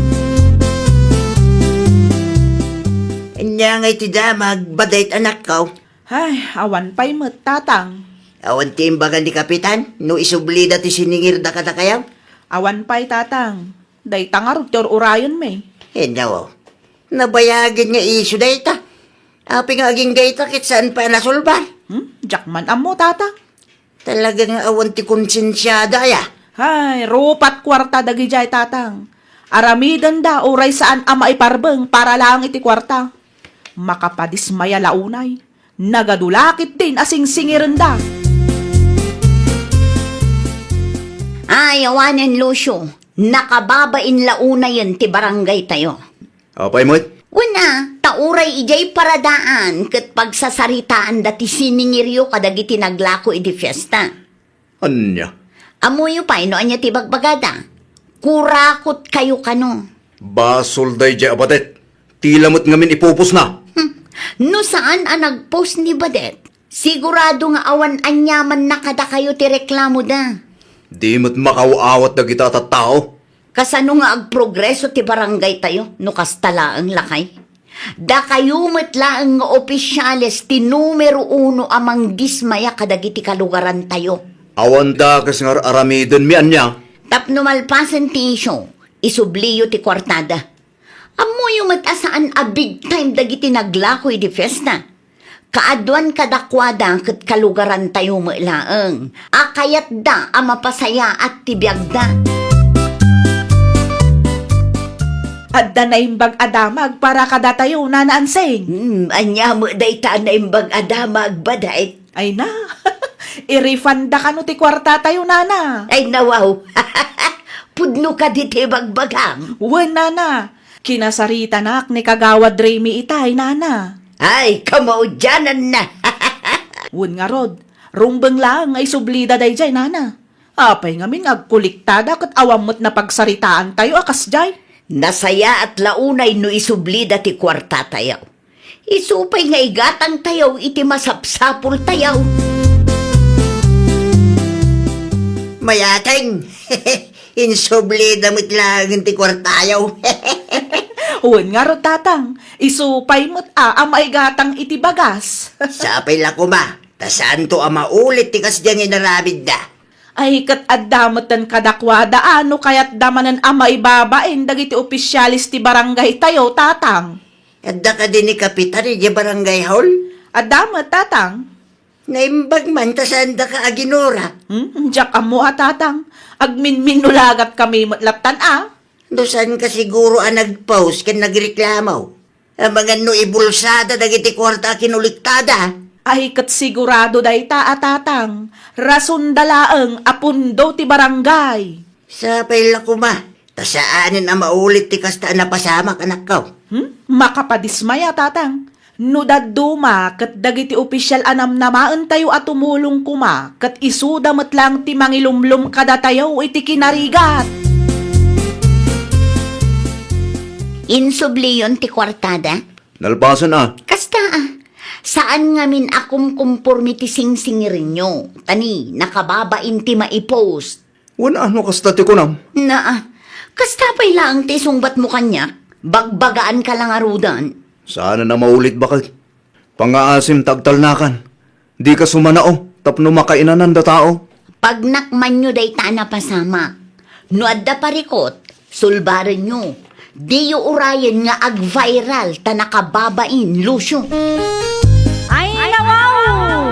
F: Anya ngay ti da magbadayt anak ka?
E: Ay, awan pa'y mat, Tatang.
F: Awan ti imbagan ni Kapitan, no isubli da ti siningir da katakayaw?
E: Awan pa'y Tatang. Day tangarot yor urayon me.
F: Nawaw. Nabayagin nga iso da ita. Api nga aging gayta kit saan pa nasulban.
E: Jakman amo, Tatang.
F: Talaga nga awan ti konsensyada ya.
E: Hay, rupat kwarta dagi jay tatang. Aramidan da oray saan ama iparbeng para lang iti kwarta. Makapadismaya launay. Nagadulakit din asing singiran da.
C: Ay, awanan, Lucio. Nakababain launa yun ti barangay tayo.
B: Apay mo?
C: Una, tauray ijay paradaan kat pagsasaritaan dati siningiryo kadagiti naglako iti fiesta.
B: Anya?
C: Amoyo pa, ino anya ti bagbagada. Kurakot kayo kano.
B: Basol day jay abadet. Tilamot ngamin ipupos na.
C: No saan ang nagpost ni Badet? Sigurado nga awan anyaman na kada kayo ti reklamo da.
B: Di mo't makawaawat na kita tattao.
C: Kasano nga agprogreso ti barangay tayo, no kastala ang lakay? Da kayo matlaang nga opisyales ti numero 1 amang dismaya kadagiti kalugaran tayo.
B: Awan da kas nga aramidon mi anya.
C: Tapno malpasan ti isyo, isubliyo ti kwartada. Amo yung matasaan a big time dagiti naglakoy di fiesta. Kaadwan kadakwada kat kalugaran tayo mailaang. Akayat da ang mapasaya at tibiyagda.
E: Adda na imbag adamag para kada tayo nanaansing.
C: Anya mo day taan na imbag adamag baday.
E: Ay na, irifanda ka no ti kwarta tayo nana.
C: Ay nawaw. Pudno ka di tibagbagang.
E: Wen nana, kinasarita nak ni kagawad Remy itay nana.
C: Ay, kamaudyanan na.
E: Wen nga rod, rumbeng lang ay sublida day jay nana. Apay ngamin agkuliktada kat awamot na pagsaritaan tayo akas jay.
C: Nasaya at launay no isublida ti kwarta tayaw. Isupay nga igatang tayaw iti masapsapul tayaw.
F: Mayateng. Insubli damit lang ti kwartayaw.
E: Wen nga rod tatang, isupay mo't amay gatang iti bagas.
F: Sapay la kuma. Tasaan to ama ulit ti kasdyang inarabid da.
E: Ay kat addamatan kadakwada ano kayat damanan amay babain dagiti opisyalis ti barangay tayo tatang.
F: Adda ka din ni kapitan di barangay hall.
E: Addamat tatang.
F: Naimbag man tasaan da ka aginora.
E: Diyak amo tatang. Agminminulagat kami matlatan
F: Dosan ka siguro ang nag-post kan nagreklamaw. Ang mga no ibulsada dagiti kwarta kinuliktada.
E: Ay kat sigurado day tatang. Rason dalaang apundo ti barangay.
F: Sapay la kuma. Tasaanin ang maulit ti kasta na pasama anak ko.
E: Makapadismaya tatang. No daduma kat dagiti opisyal anam namaan tayo at tumulong kuma kat isuda matlang ti mangilumlum kada tayo iti kinarigat.
C: Insubliyon ti kwartada.
B: Nalpasan
C: Kasta saan ngamin akum conformity sing-singirin nyo? Tani, nakababain ti maipost.
B: Wan ano kasta ti kunam.
C: Na, kasta pa'y lang ti sungbat mo kanya. Bagbagaan ka lang arudan.
B: Sana na maulit bakit? Pangaasim tagtalnakan. Di ka sumanao, tapno makainanan da tao.
C: Pag nakman nyo day na pasama. No adda parikot, sulbaran nyo. Di yu urayan nga ag-viral ta nakababain, Lucio.
A: Ay, nawaw!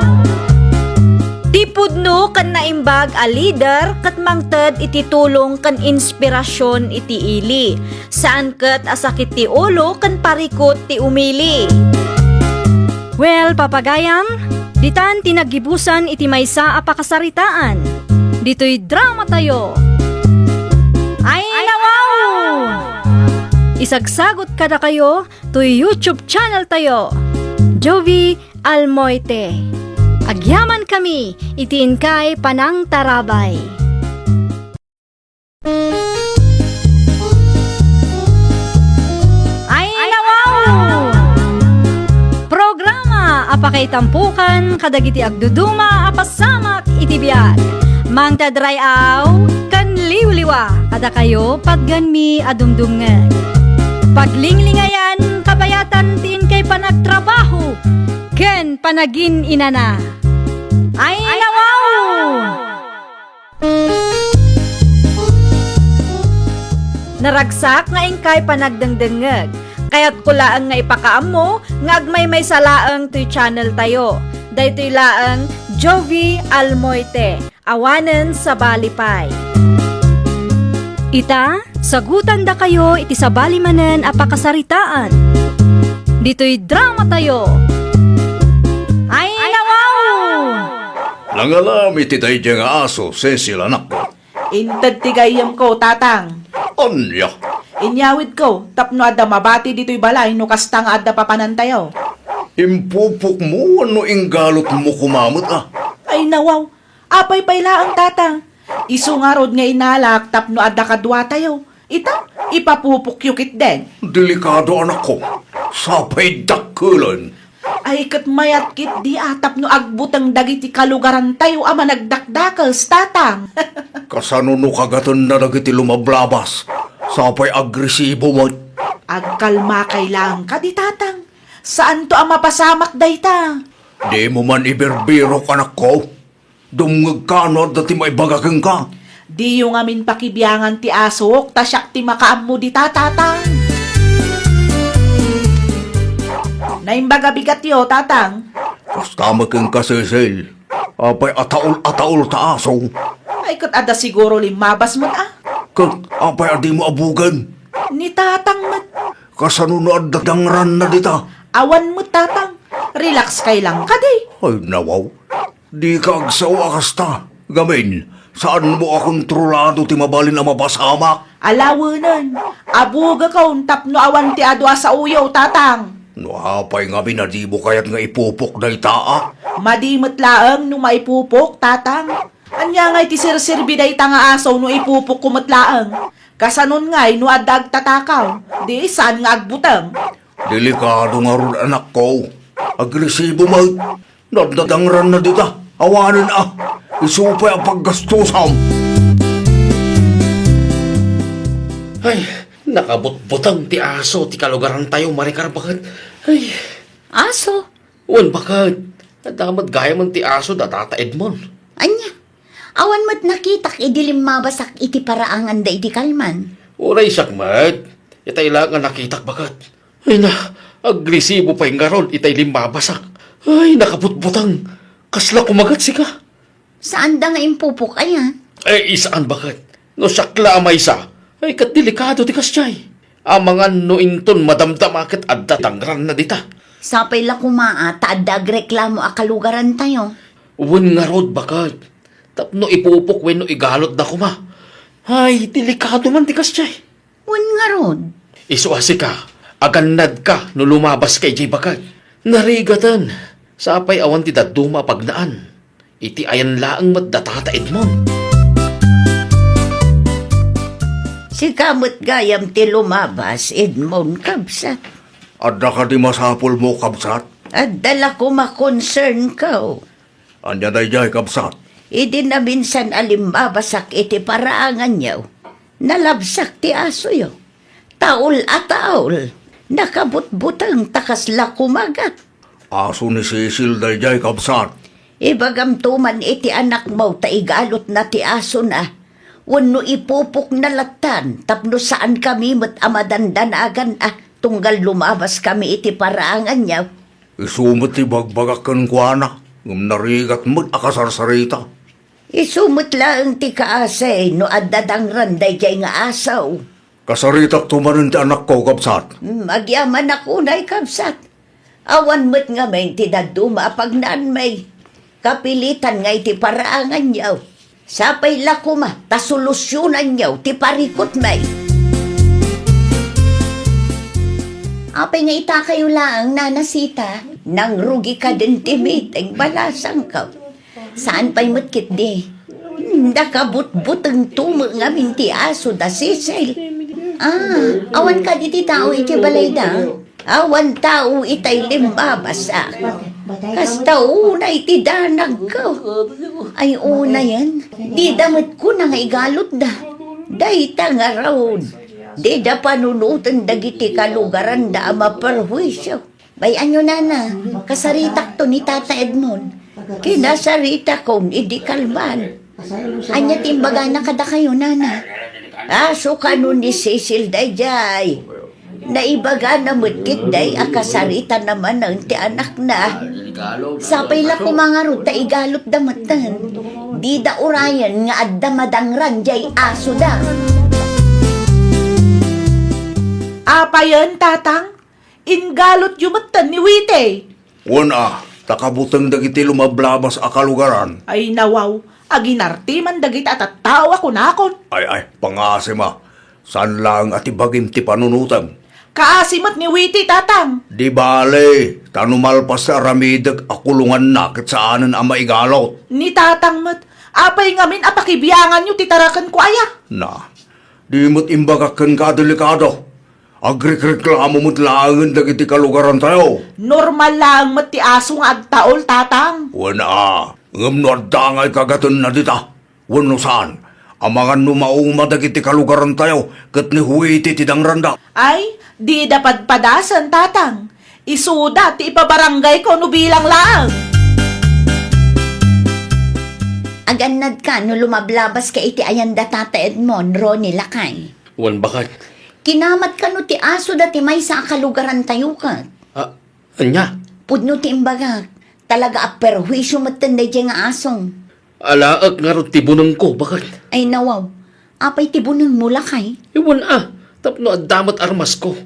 A: Tipudno kan naimbag a leader kat mangted iti tulong kan inspirasyon iti ili. Saan kat asakit ti ulo kan parikot ti umili. Well, papagayam, ditan tinagibusan iti maysa a pakasaritaan. Dito'y drama tayo. Ay, nawaw! Isagsagot kada kayo to YouTube channel tayo. Jovi Almoite. Agyaman kami, itiin kay Panang Tarabay. Ay, nawaw! Programa apakay tampukan kadagiti agduduma apasamak itibiyag. Mang tadrayaw kan liwliwa kada kayo pagganmi adumdumngeg. Paglinglingayan kabayatan tin kay panagtrabaho ken panagin inana. Ay, nawaw! Naragsak nga ingkay panagdengdengeg. Kaya't kulaang nga ipakaammo nga agmay may salaang to'y channel tayo. Daytoy laang Jovi Almoite. Awanen sa Balipay. Ita, sagutan da kayo iti sabali manen a pakasaritaan. Dito'y drama tayo. Ay, nawaw!
B: Langalam iti dayjay nga aso, Cecil anak ko.
E: Intad tigayam ko, tatang.
B: Anya?
E: Inyawid ko, tapno adda mabati dito'y balay, no kastang adda papanantayaw.
B: Impupok mo ano inggalot mo kumamot ah.
E: Ay nawaw, apay paylaang tatang. Isu nga rod nga inalak, tapno adda kadwa tayo. Ita, ipapupukyukit din.
B: Delikado anak ko. Sapay dakkulan.
E: Ay kat mayat kit di atap no agbutang dagiti kalugaran tayo ama nagdakdakals, tatang.
B: Kasano no kagatan na nagiti lumablabas. Sapay agresibo mo.
E: Agkalma kailang ka di tatang. Saan to ang mapasamak dayta?
B: Di mo man iberbiro anak ko. Dumngag ka no dati may bagakang ka.
E: Di yung amin pakibiyangan ti asok, tasyak ti makaammo di tatang. Naimbaga bigat yo, tatang.
B: Kastama kang kasesel. Apay ataol ta aso.
E: Ay kat ada siguro limabas mo
B: Kat apay adi mo abugan.
E: Ni tatang mat.
B: Kasano no adadangran na dita.
E: Awan mo tatang. Relax kay lang ka di.
B: Ay nawaw. Di ka agsawa kasta. Gamin, saan mo akontrolado ti mabalin na mapasamak?
E: Alawanan. Abuga ka untap no awan ti adwa sa uyaw, tatang.
B: No hapay nga binadibo kayat nga ipupok na itaa.
E: Madimot laang no maipupok, tatang. Anya nga'y ti sirsirbi day tanga asaw no ipupok kumatlaang. Kasanon nga'y no adag tatakaw. Di saan nga agbutang.
B: Delikado nga ron anak ko. Agresibo mo. Nadadangran na dita. Awanin Isupay ang paggastusam.
D: Ay, nakabutbutang ti aso, ti kalugaran tayo, marikar bakit? Ay,
C: Aso?
D: wan bakit? Damat gaya man ti aso, datata Edmond.
C: Anya? Awan mo't nakitak idilim mabasak iti paraangan da iti kalman.
D: Uray sakmat, itay lang nga nakitak bakit? Ay na, agresibo pa yung garon, itay limbabasak. Ay, nakabutbutang, kasla kumagat sika.
C: Saan da nga impupok aya?
D: Eh, isaan bakit? No sakla amay sa, ay kat delikado ti kasyay. Ang mga nuinton madamdamakit at datangran na dita.
C: Sapay la kumaa, taadag reklamo akalugaran tayo.
D: Uwan nga rod bakit? Tapno ipupok wen no igalot na kuma. Ay, delikado man ti kasyay.
C: Wan nga rod.
D: Isuasi ka, agannad ka no lumabas kay jay bakit. Narigatan, sapay awan ti daduma pagnaan. Iti ayan laang matdatata Edmond.
C: Si kamot gayam ti lumabas, Edmond Kabsat.
B: Adda ka di masapul mo, kabsat.
C: At dala ko ma-concern ka.
B: Anya dayjay, kabsat.
C: Idi na minsan alimbabasak iti paraangan yaw. Nalabsak ti aso yaw. Taol at taol. Nakabutbutang takasla kumagat.
B: Aso ni Cecil dayjay, kabsat.
C: Ibagam tuman iti anak mo taigalot na ti aso na. Wano ipupok na latan tapno saan kami mat amadandanagan tunggal lumabas kami iti paraangan yaw.
B: Isumot ti bagbagakan ko na. Narigat mo't akasarsarita.
C: Isumot lang ti kaasay no addadangran dayjay nga asaw.
B: Kasaritak tumanin ti anak ko, kabsat.
C: Magyaman ako na'y kabsat. Awan mo't nga may ti daduma pag naan may. Kapilitan nga iti paraangan yaw. Sapay lakuma, tasolusyonan yaw, ti parikot may. Apay nga ita kayo lang, nanasita. Nang rugi ka din ti meeting, balasang ka. Saan pa'y matkit di? Nakabut-but ang tumo nga minti aso da Cecil. Awan ka di tao iti balay da. Awan tao itay limbabasa. Kasta una iti danag ko. Ay una yan. Di damit ko na nga igalot da. Dayta nga raon. Di da panunutan dagiti kalugaran da ama perwisyo. Bay anyo nana, kasaritak to ni Tata Edmond. Kinasarita kong idi kalman. Anya timbaga na kada kayo nana. Aso kanu ni Cecil dayjay. Naibaga na mutkit day akasarita naman ng ti anak na. Sapay la kumangarot ta igalot damatan. Di da urayan nga adda madangran jay aso da.
E: Apayan, tatang? Ingalot yumatan ni Wite.
B: Una, takabutang dagiti lumablabas a kalugaran.
E: Ay nawaw, aginarti man dagit at tao ako nakon.
B: Ay, pangasima. Saan lang at ibagim ti panunutam?
E: Kaasimat ni Wite, tatang.
B: Di bale, tanumalpas sa aramidag akulungan na kat saanan ang maigalot.
E: Ni tatang mat, apay ngamin apakibiyangan nyo titarakan ko aya.
B: Na, di mo't imbagakan ka delikado. Agrik-reklamo mo't laangan dagiti kalugaran tayo.
E: Normal lang mat ti aso nga agtaol, tatang.
B: Wana, ngam no adangay kagatan na dita. Wano saan? Amangan no mauma dagiti kalugaran tayo kat ni Huiti tidang randa.
E: Ay, di dapat padasan, tatang. Isuda ti ipabarangay ko no bilang lang.
C: Aganad ka no lumablabas ka iti ayanda Tata Edmond, Ronnie Lakay.
D: Wan bakit?
C: Kinamat ka no ti aso dati may sa kalugaran tayo ka.
D: Anya?
C: Pudno ti imbagak. Talaga aperwisyo matanday dyan nga asong.
D: Alaag nga ro tibunang ko, bakit?
C: Ay nawaw, apay tibunan mo Lakay.
D: Iwan tapno damat armas ko.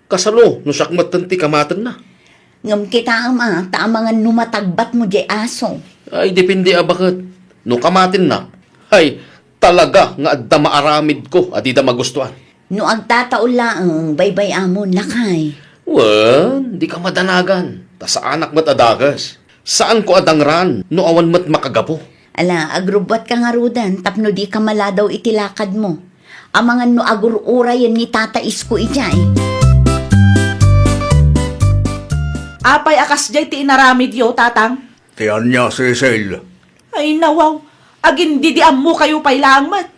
D: Kasalo, no sakmatan ti kamatan na.
C: Ngam kita ama, taamangan numatagbat mo dyan aso.
D: Ay, depende bakit. No kamatin na. Ay, talaga nga adda maaramid ko at ida magustuhan.
C: No agtataon lang, baybay amon Lakay.
D: Wan, di ka madanagan. Ta sa anak mat adagas. Saan ko adangran no awan mat makagapo?
C: Ala, agrubbat ka nga rudan, tapno di ka maladaw itilakad mo. Amangan no agurura yan ni Tata Isko ijay.
E: Apay akas jay ti inaramid yo, tatang.
B: Tiyan niya, Cecil.
E: Ay nawaw, agin didiam mo kayo pay lang mat.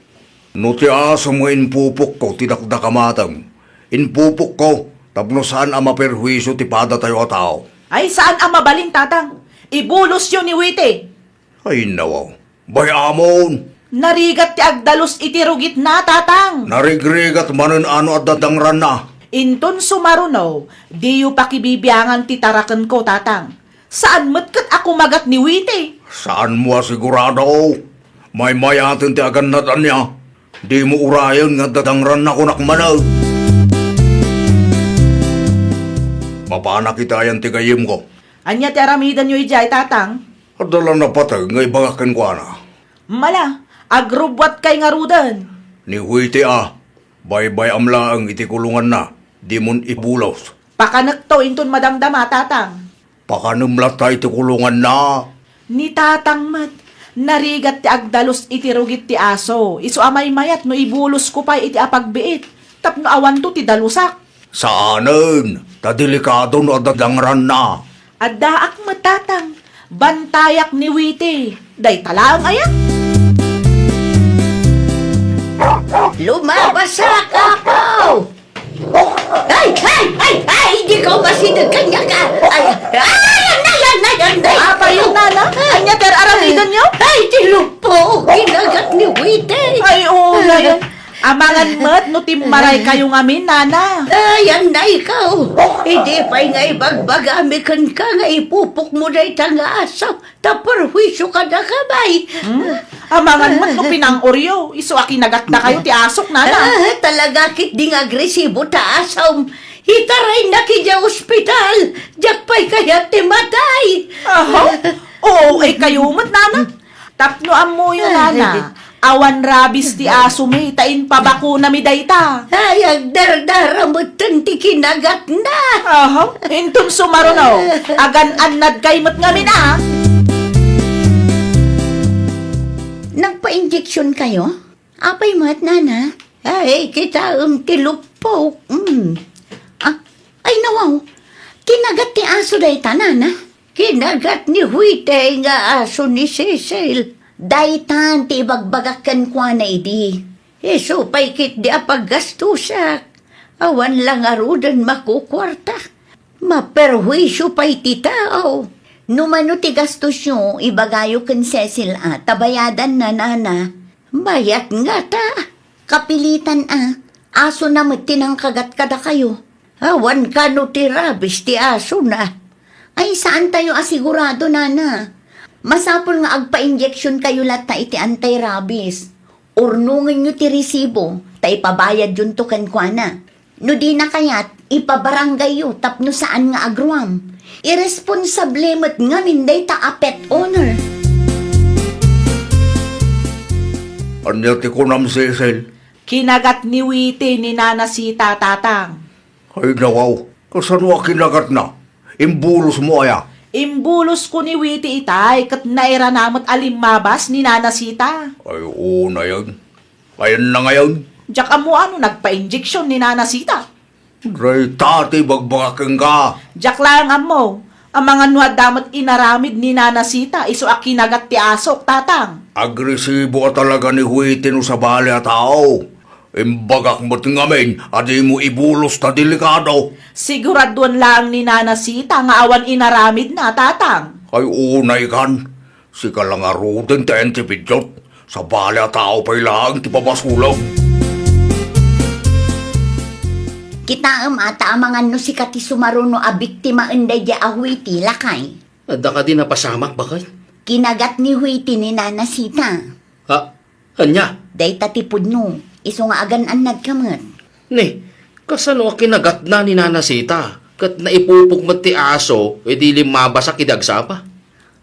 B: No ti aso mo inpupok ko, tidakdakamatang. Inpupok ko, tapno saan ang maperwisyo ti pada tayo a tao.
E: Ay saan ang mabaling, tatang? Ibulos yun ni Wite.
B: Ay nawaw, bayamon.
E: Narigat ti agdalos itirugit na, tatang.
B: Narigrigat manan ano at dadangran na.
E: Inton sumarunaw, di yu pakibibiyangan ti tarakan ko, tatang. Saan matkat ako magat ni Wite?
B: Saan mo sigurado? May mayatin ti aganatan niya. Di mo urayan nga dadangran na kunak manag. Mapana kita yan ti gayim ko.
E: Anya ti aramidan yu ijay, tatang.
B: Adalan na patag ngay bagakan ko na.
E: Mala, agrubwat kay nga rudan.
B: Ni Huiti baybay amla ang iti kulungan na. Di mon ibulos.
E: Pakanagto inton madamdama, tatang.
B: Pakanumlat tayo iti kulungan na.
E: Ni tatang mat, narigat ti agdalos iti rugit ti aso. Isu amay mayat no ibulos ko pa iti apagbiit. Tapno awan to ti dalusak.
B: Saanan? Tadelikado no adadangran na.
E: Addaak mat, tatang. Bantayak ni Wite. Day talaang ayak.
C: Lumabas sa kapaw! Ay! Hindi ko masinag kanya ka! Yan!
E: Apa yung nana? Anya ter aramidan nyo?
C: Ay, tilupo! Ginagat ni Wite!
E: Ay, oo na yan. Amangan mat, no timmaray kayong amin, nana.
C: Ayan na ikaw! Hindi pa'y nga ibagbagamikan ka nga ipupok mo na itang asaw. Taparwisyo ka na kamay.
E: Amangan mat, no pinang-oryo. Iso akinagat na kayo ti asok, nana.
C: Talaga kit ding agresibo ta asaw. Hitaray na kidya ospital. Diyak pa'y kaya timatay.
E: Aha. Oo, ay kayo mat, nana. Tapno amo yun, nana. Awan rabis ti aso mi, tain pabakuna mi dayta.
C: Ay, agdardara mo tanti kinagat na.
E: Aha, hinton sumarunaw. Agan annad kay mat ngamin ah.
C: Nagpa-injection kayo? Apay mat, nana? Ay, kita tilupo. Ay, nawaw. Kinagat ti aso dayta, nana? Kinagat ni Huite nga aso ni Cecil. Daytan ti ibagbagakan kwa na idi. So pa'y kit di apaggastusak. Awan lang arudan makukwarta. Maperwisyo pa'y ti tao. Numano ti gastos nyo, ibagayo kan Cecil tabayadan na nana. Bayat nga ta. Kapilitan aso na tinang kagat kada kayo. Awan ka no ti rabis ti aso na. Ay saan tayo asigurado nana? Masapol nga agpa-injection kayo lahat ta iti anti-rabies. Urnungan nyo ti resibo, ta ipabayad yun to kankwana. No di na kayat, ipabarangay yu tapno saan nga agruam. Irresponsable mo't nga minday ta a pet owner.
B: Anya ti kunam Cecil.
E: Kinagat ni Witi ni Nana Sita, tatang.
B: Ay nawaw, kasano kinagat na? Imbulos mo aya.
E: Imbulos ko ni Witi itay, kat nairanamot alimabas ni Nana Sita.
B: Ay una yan. Ayan na ngayon.
E: Diyak amo ano, nagpa-injection ni Nana Sita.
B: Ray tati bagbakaking ka.
E: Diyak lang amo, ang mga nuhad damat inaramid ni Nana Sita, iso a kinagat ti asok, tatang.
B: Agresibo ka talaga ni Huitin sa bali at tao. Imbagak mo't ngamin, adi mo ibulos na delikado.
E: Siguraduan lang ni Nana Sita nga awan inaramid na, tatang.
B: Ay unay kan. Si kalangaruden ti entipidjot. Sa bali at tao pa'y lang ti pabasulong.
C: Kita ata amangan no si kati sumaruno a biktima enday di a Huiti lakay.
D: Ada ka din napasamak bakay?
C: Kinagat ni Huiti ni Nana Sita.
D: Ha? Anya?
C: Day tatipod no, iso nga agan an nagkamat.
D: Ne, kasano kinagat na ni Nana Sita? Kat naipupugmat ti aso, di limabasa kidagsa pa.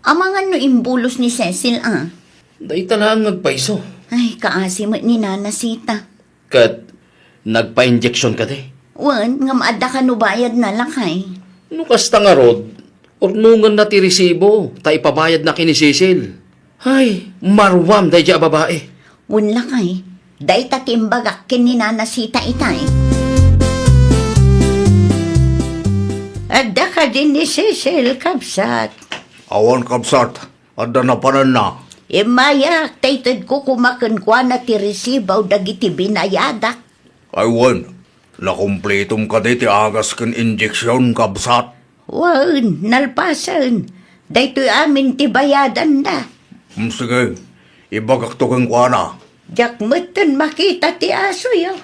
C: Amangan no imbulos ni Cecil
D: Day talagang nagpaiso.
C: Ay, kaasimot ni Nana Sita.
D: Kat nagpa-injection ka di.
C: Wan, nga maada ka no bayad na lakay.
D: No kasta nga rod, ornungan na ti resibo, ta ipabayad na kini Cecil. Ay, marwam day dya babae.
C: Wan lakay, day tatimbagak kin ni Nana Sita itay. Ada ka din ni Cecil, kabsat.
B: Awan kapsat, ada na panan na.
C: Mayak, taytad ko kumakan kwa na ti resibaw dagiti binayadak.
B: Aywan, nakumpletom ka di ti agas ken injeksyon kapsat.
C: Wan, nalpasan. Daytoy amin ti bayadan na.
B: Sige, ibagak to keng kuana.
C: Jak meten makita ti aso yaw.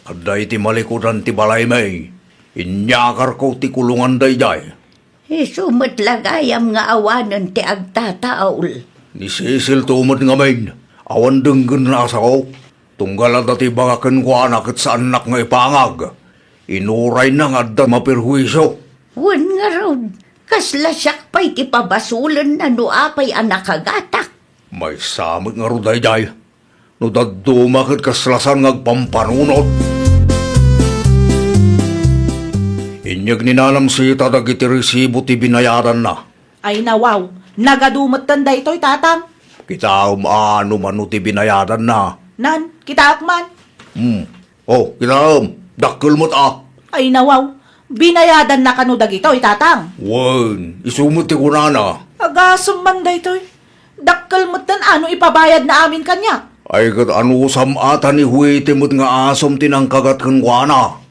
B: At day ti malikudan ti balay may. Inyakar ko ti kulungan day day.
C: Sumot lagayam nga awanan ti agtataol.
B: Ni Cecil tumot nga main. Awan denggan na asa ko. Tunggal at ti bagakan kuana kat sa anak nga ipangag. Inuray na nga da mapirhuiso.
C: Wan nga raw, kasla siyak pa'y ti pabasulan na nuapay anak kagatak.
B: May samot nga ruday day. No daduma kat kaslasan ngagpampanunot. Inyag ninanam sita dagiti resibo ti binayaran na.
E: Ay nawaw, nagadumot tanda ito'y, tatang.
B: Kita ano mano ti binayaran na.
E: Nan, kita akman.
B: Oh, kita dakkel mo't
E: Ay nawaw, binayadan na kanudag ito'y, tatang.
B: Wan, isumot ti kunana.
E: Agasam man da ito'y. Dakkel mo't tan ano ipabayad na amin kanya.
B: Ay kat ano samata ni Huwete mo't nga asom tinangkagat kan kuana.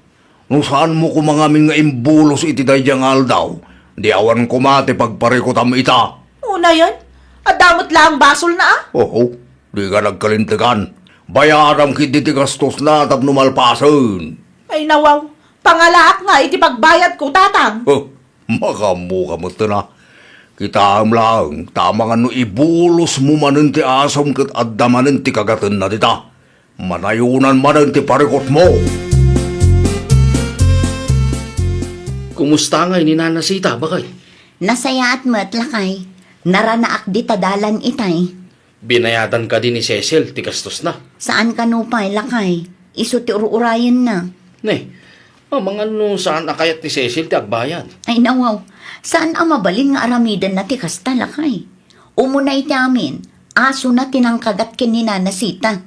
B: No saan mo kumangamin nga imbulos iti dadyang aldaw. Di awan kumate pagparikotam ita.
E: Una yan, adamot lang basol na
B: Oo, di ka nagkalintigan. Bayaram kiti ti gastos na tap numalpasan.
E: Ay nawaw, pangalaak nga iti pagbayad ko, tatang.
B: Oh, makamuka mo ito na. Kita lang, tama nga no ibulos mo manin ti asom kat addamanin ti kagatan na dita. Manayunan manin ti parikot mo.
D: Kumusta nga ni Nana Sita bakay?
C: Nasaya at matlakay, naranaak di tadalan itay.
D: Binayadan ka din ni Cecil, tigastos na.
C: Saan ka nupay lakay? Iso ti urayan na.
D: Ne, mga no saan akayat ni Cecil ti agbayad?
C: Ay nawaw, saan ang mabalin nga aramidan na ti kasta lakay? Umunay ti amin, aso na tinangkagat kin ni Nana Sita.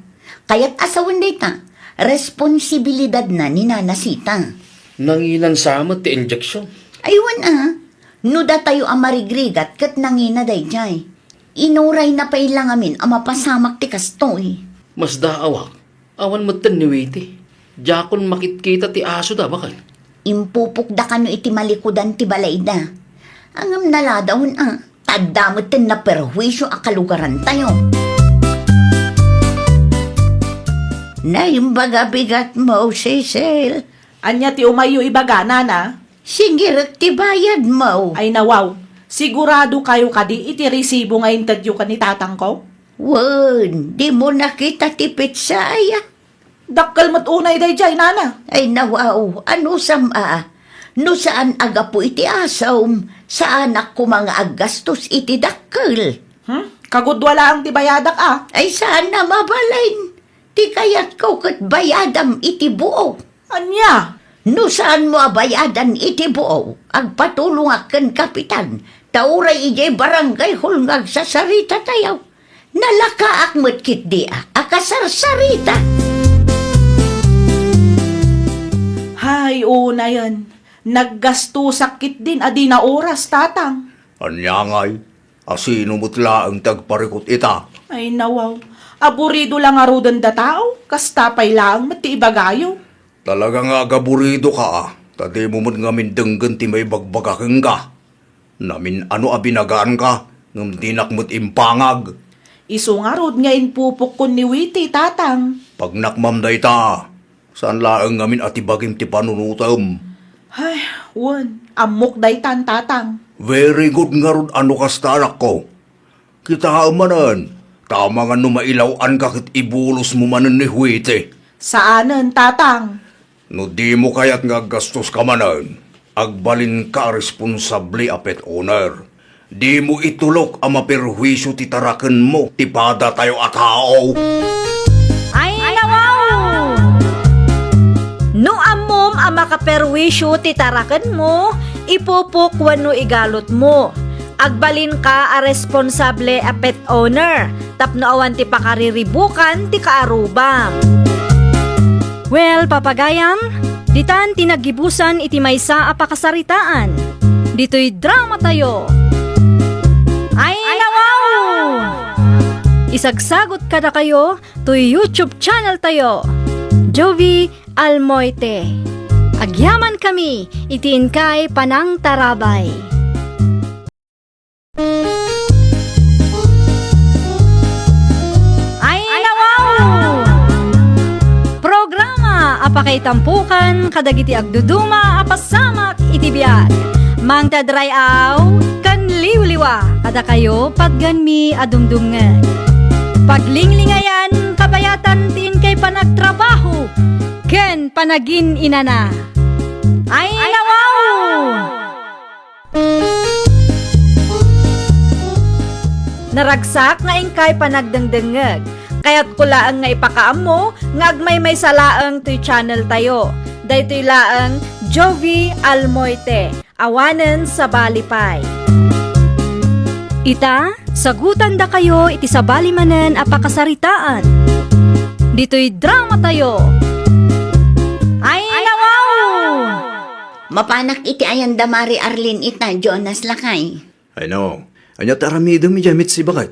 C: Kaya't asawan day ta, responsibilidad na ni Nana Sita.
D: Nanginan samot ti injection.
C: Aywan no da tayo ang marigrigat kat nangina day jay. Inuray na pa ilang amin ang mapasamak ti kastoy.
D: Mas daawak, awan mo ni Witi. Jakon makitkita ti aso da bakay?
C: Impupukda ka no iti malikudan ti balayda. Angam naladahon tadamot tin na perwisyo a kalugaran tayo. Naimbaga bigat mo, Cecil.
E: Anya ti umayo ibaga, nana.
C: Singirat ti bayad mo.
E: Ay nawaw, sigurado kayo kadi iti resibo nga interview ka ni tatang ko?
C: Wan, di mo nakita ti pitsaya.
E: Dakkal mo't unay dayjay, nana.
C: Ay nawaw, ano sama? No saan aga po iti asaw, saan ako mga agastos iti dakkel?
E: Kagudwala ang tibayadak
C: Ay saan na mabalain? Ti kayat ko kat bayadam iti buo.
E: Anya?
C: No saan mo abayadan iti buo? Agpatulong akan kapitan. Tauray ijay barangay hulngag sa sarita tayaw. Nalaka akmet kit di akasarsarita.
E: Hay, una yan. Naggasto sakit din, adi na oras, tatang.
B: Anyangay, asino mutla ang tagparikot ita.
E: Ay, nawaw. Aburido lang arudan da tao, kastapay lang, mati ibagayo.
B: Talaga nga gaburido ka Tadi mo nga min denggan ti may bagbagakeng ka. Namin ano abinagaan ka, ngam dinakmot impangag.
E: Isu nga rod nga inpupok kon ni Witi, tatang.
B: Pag nakmam day ta, saan laang ngamin atibagim ti panunutam.
E: Ay, wan. Amok daytan, tatang.
B: Very good nga rod ano kastarak ko. Kita manan, tama nga numailawan ka kit ibulos mo manan ni Huite.
E: Saanan, tatang?
B: No di mo kaya't nga gastos ka manan, agbalin ka responsable a pet owner. Di mo itulok ang maperwisyo ti taraken mo, ti pada tayo a tao.
A: Ay, nawaw! No amom ang makaperwisyo titarakan mo, ipupok wano igalot mo. Agbalin ka a responsable a pet owner, tapno awan ti pakariribukan ti kaarubam. Well, papagayam, ditan tinagibusan iti maysa a pakasaritaan. Dito'y drama tayo. Ay, nawaw! Isagsagot ka na kayo to YouTube channel tayo. Jovi Almoite. Agyaman kami, itiin kay Panang Tarabay. Ay, nawaw! Programa apakay tampukan kadagiti agduduma apasamak iti biag. Mang tadrayaw kan liwliwa kada kayo pagganmi adumdumngeg. Paglinglingayan kabayatan tiin kay panagtrabaho ken panagin inana. Ay, nawaw! Naragsak nga ingkay panagdengdengeg. Kaya't kulaang nga ipakaam mo, nga agmay may salaang to'y channel tayo. Daytoy laang Jovi Almoite, awanen sa balipay. Ita, sagutan da kayo iti sa balimanen apakasaritaan. Dito'y drama tayo. Ay, nawaw!
C: Mapanak iti ayan da Mari Arlene ita, Jonas Lakay.
B: Ay no, anya taramido mi jamit si bakit.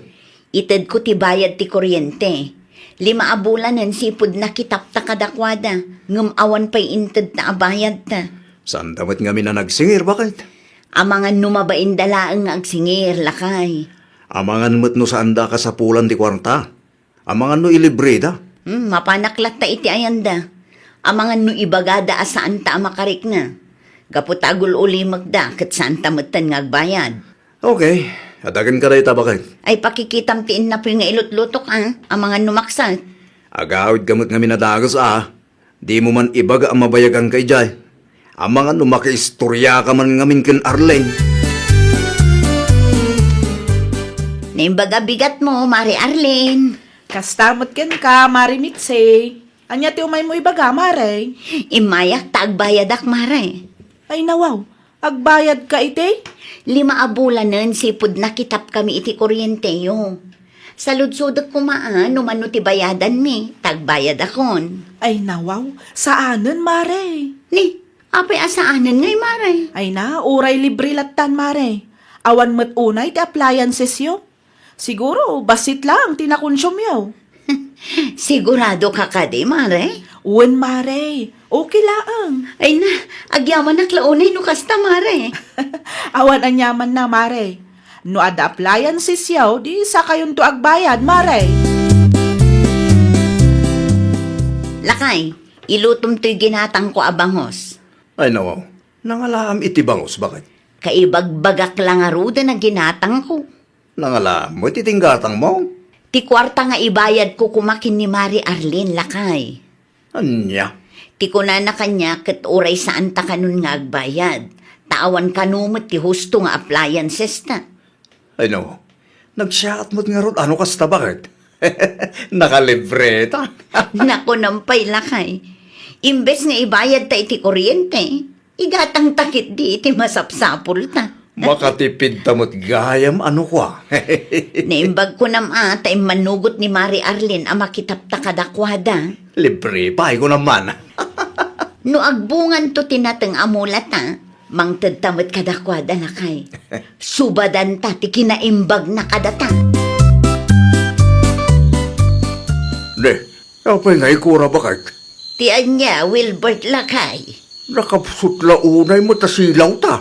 C: Ited ko ti bayad ti kuryente. 5 abulanan sipud na kitap ta kadakwada. Ngam awan pa'y inted na abayad ta.
B: Saan damat nga mi na nagsingir bakit?
C: Amangan numabain dalaang nga agsingir, Lakay.
B: Amangan mo't no saan da ka sa pulan di kwarta. Amangan no ilibre da.
C: Mapanaklat ta iti ayanda. Amangan no ibagada asaan ta makarik na. Gaputagol uli magda kat saan ta matan nga agbayad.
B: Okay, adagan ka da bakit?
C: Ay pakikitam tiin na po yung ilot-lutok amangan numaksat.
B: Agawid gamot nga minadagos Di mo man ibaga ang mabayagan kay Jay. Amangan no makiistorya ka man ngamin ken Arlene.
C: Naimbaga bigat mo, Mari Arlene.
E: Kastamot ken ka, Mari Mitse. Anya ti umay mo ibaga, Mare.
C: Imayak taagbayadak, Mare.
E: Ay, nawaw. Agbayad ka ite?
C: 5 abulanan sipud nakitap kami iti kuryente yo. Sa ludsudot kumaan, numano ti bayadan mi, tagbayad akon.
E: Ay, nawaw. Saanan, Mare?
C: Ni, apay asaanan ngay, Mare?
E: Ay na, uray libre latan, Mare. Awan mat unay ti appliances yo. Siguro, basit lang, tinakonsum yo.
C: Sigurado ka ka di, Mare?
E: Uwan, Mare. Okay laang.
C: Ay na, agyaman naklaunay no kasta, Mare.
E: Awan anyaman na, Mare. No ada appliances yaw, di sa kayon to agbayad, Mare.
C: Lakay, ilutom to'y ginatang ko abangos.
B: Ay nawaw, nangalaam iti bangos bakit?
C: Kaibagbagak lang aruda na ginatang ko.
B: Nangalaam mo titinggatang mo?
C: Ti kwarta nga ibayad ko kumakin ni Mari Arlene, Lakay.
B: Anya?
C: Ti ko na kanya kat oray saan ta kanun nga agbayad. Tawan kanumot ti husto nga appliances ta.
B: Ano? Nagsiyaat mo't nga ron. Ano kasta bakit? Nakalibreta.
C: Nako nampay lakay. Imbes nga ibayad ta iti kuryente, igatang takit di iti masapsapul ta.
B: Makatipid tamot gayam ano kwa.
C: Naimbag ko ta manugot ni Mari Arlene ang makitap ta kadakwada.
B: Libre pa ko naman.
C: No agbungan to tinatang amulat ta, mangtad tamot kadakwada lakay. Subadan ta ti kinaimbag na kadata.
B: Ne, apay nga ikura bakit?
C: Ti anya Wilbert lakay.
B: Nakapsutla unay mo tasilaw ta.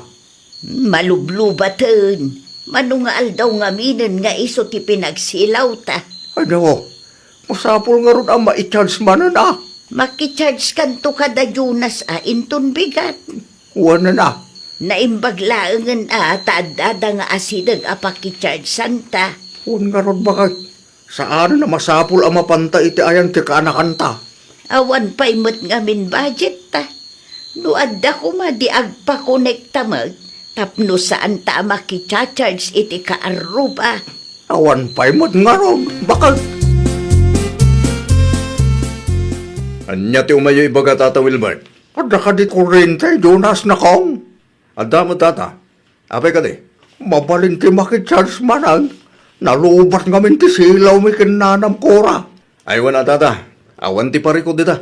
C: Malublubatan. Manungal daw nga minin nga iso ti pinagsilaw ta.
B: Ano? Masapol nga ron ang ma-charge manan ah.
C: Makicharge kanto kada Jonas inton bigat.
B: Wala na.
C: Naimbaglaangan taadada nga asidag apakicharge santa.
B: Wala nga ron bakit? Saan na masapol ang mapanta iti ayang ti kaanakanta?
C: Awan pa imot nga min budget ta. No adda ko di agpakonekta mag. Tapno saan ta makicharge iti kaaruba.
B: Awan pa'y mo't nga ron. Bakit? Anya ti umayo ibaga tata Wilbert. Ada ka di kurente, Jonas na kong. Ada mo tata. Apay ka di. Mabalin ti makicharge manang. Nalubat ngamin ti silaw may kinanam kora. Ay wala tata. Awan ti pariko dita.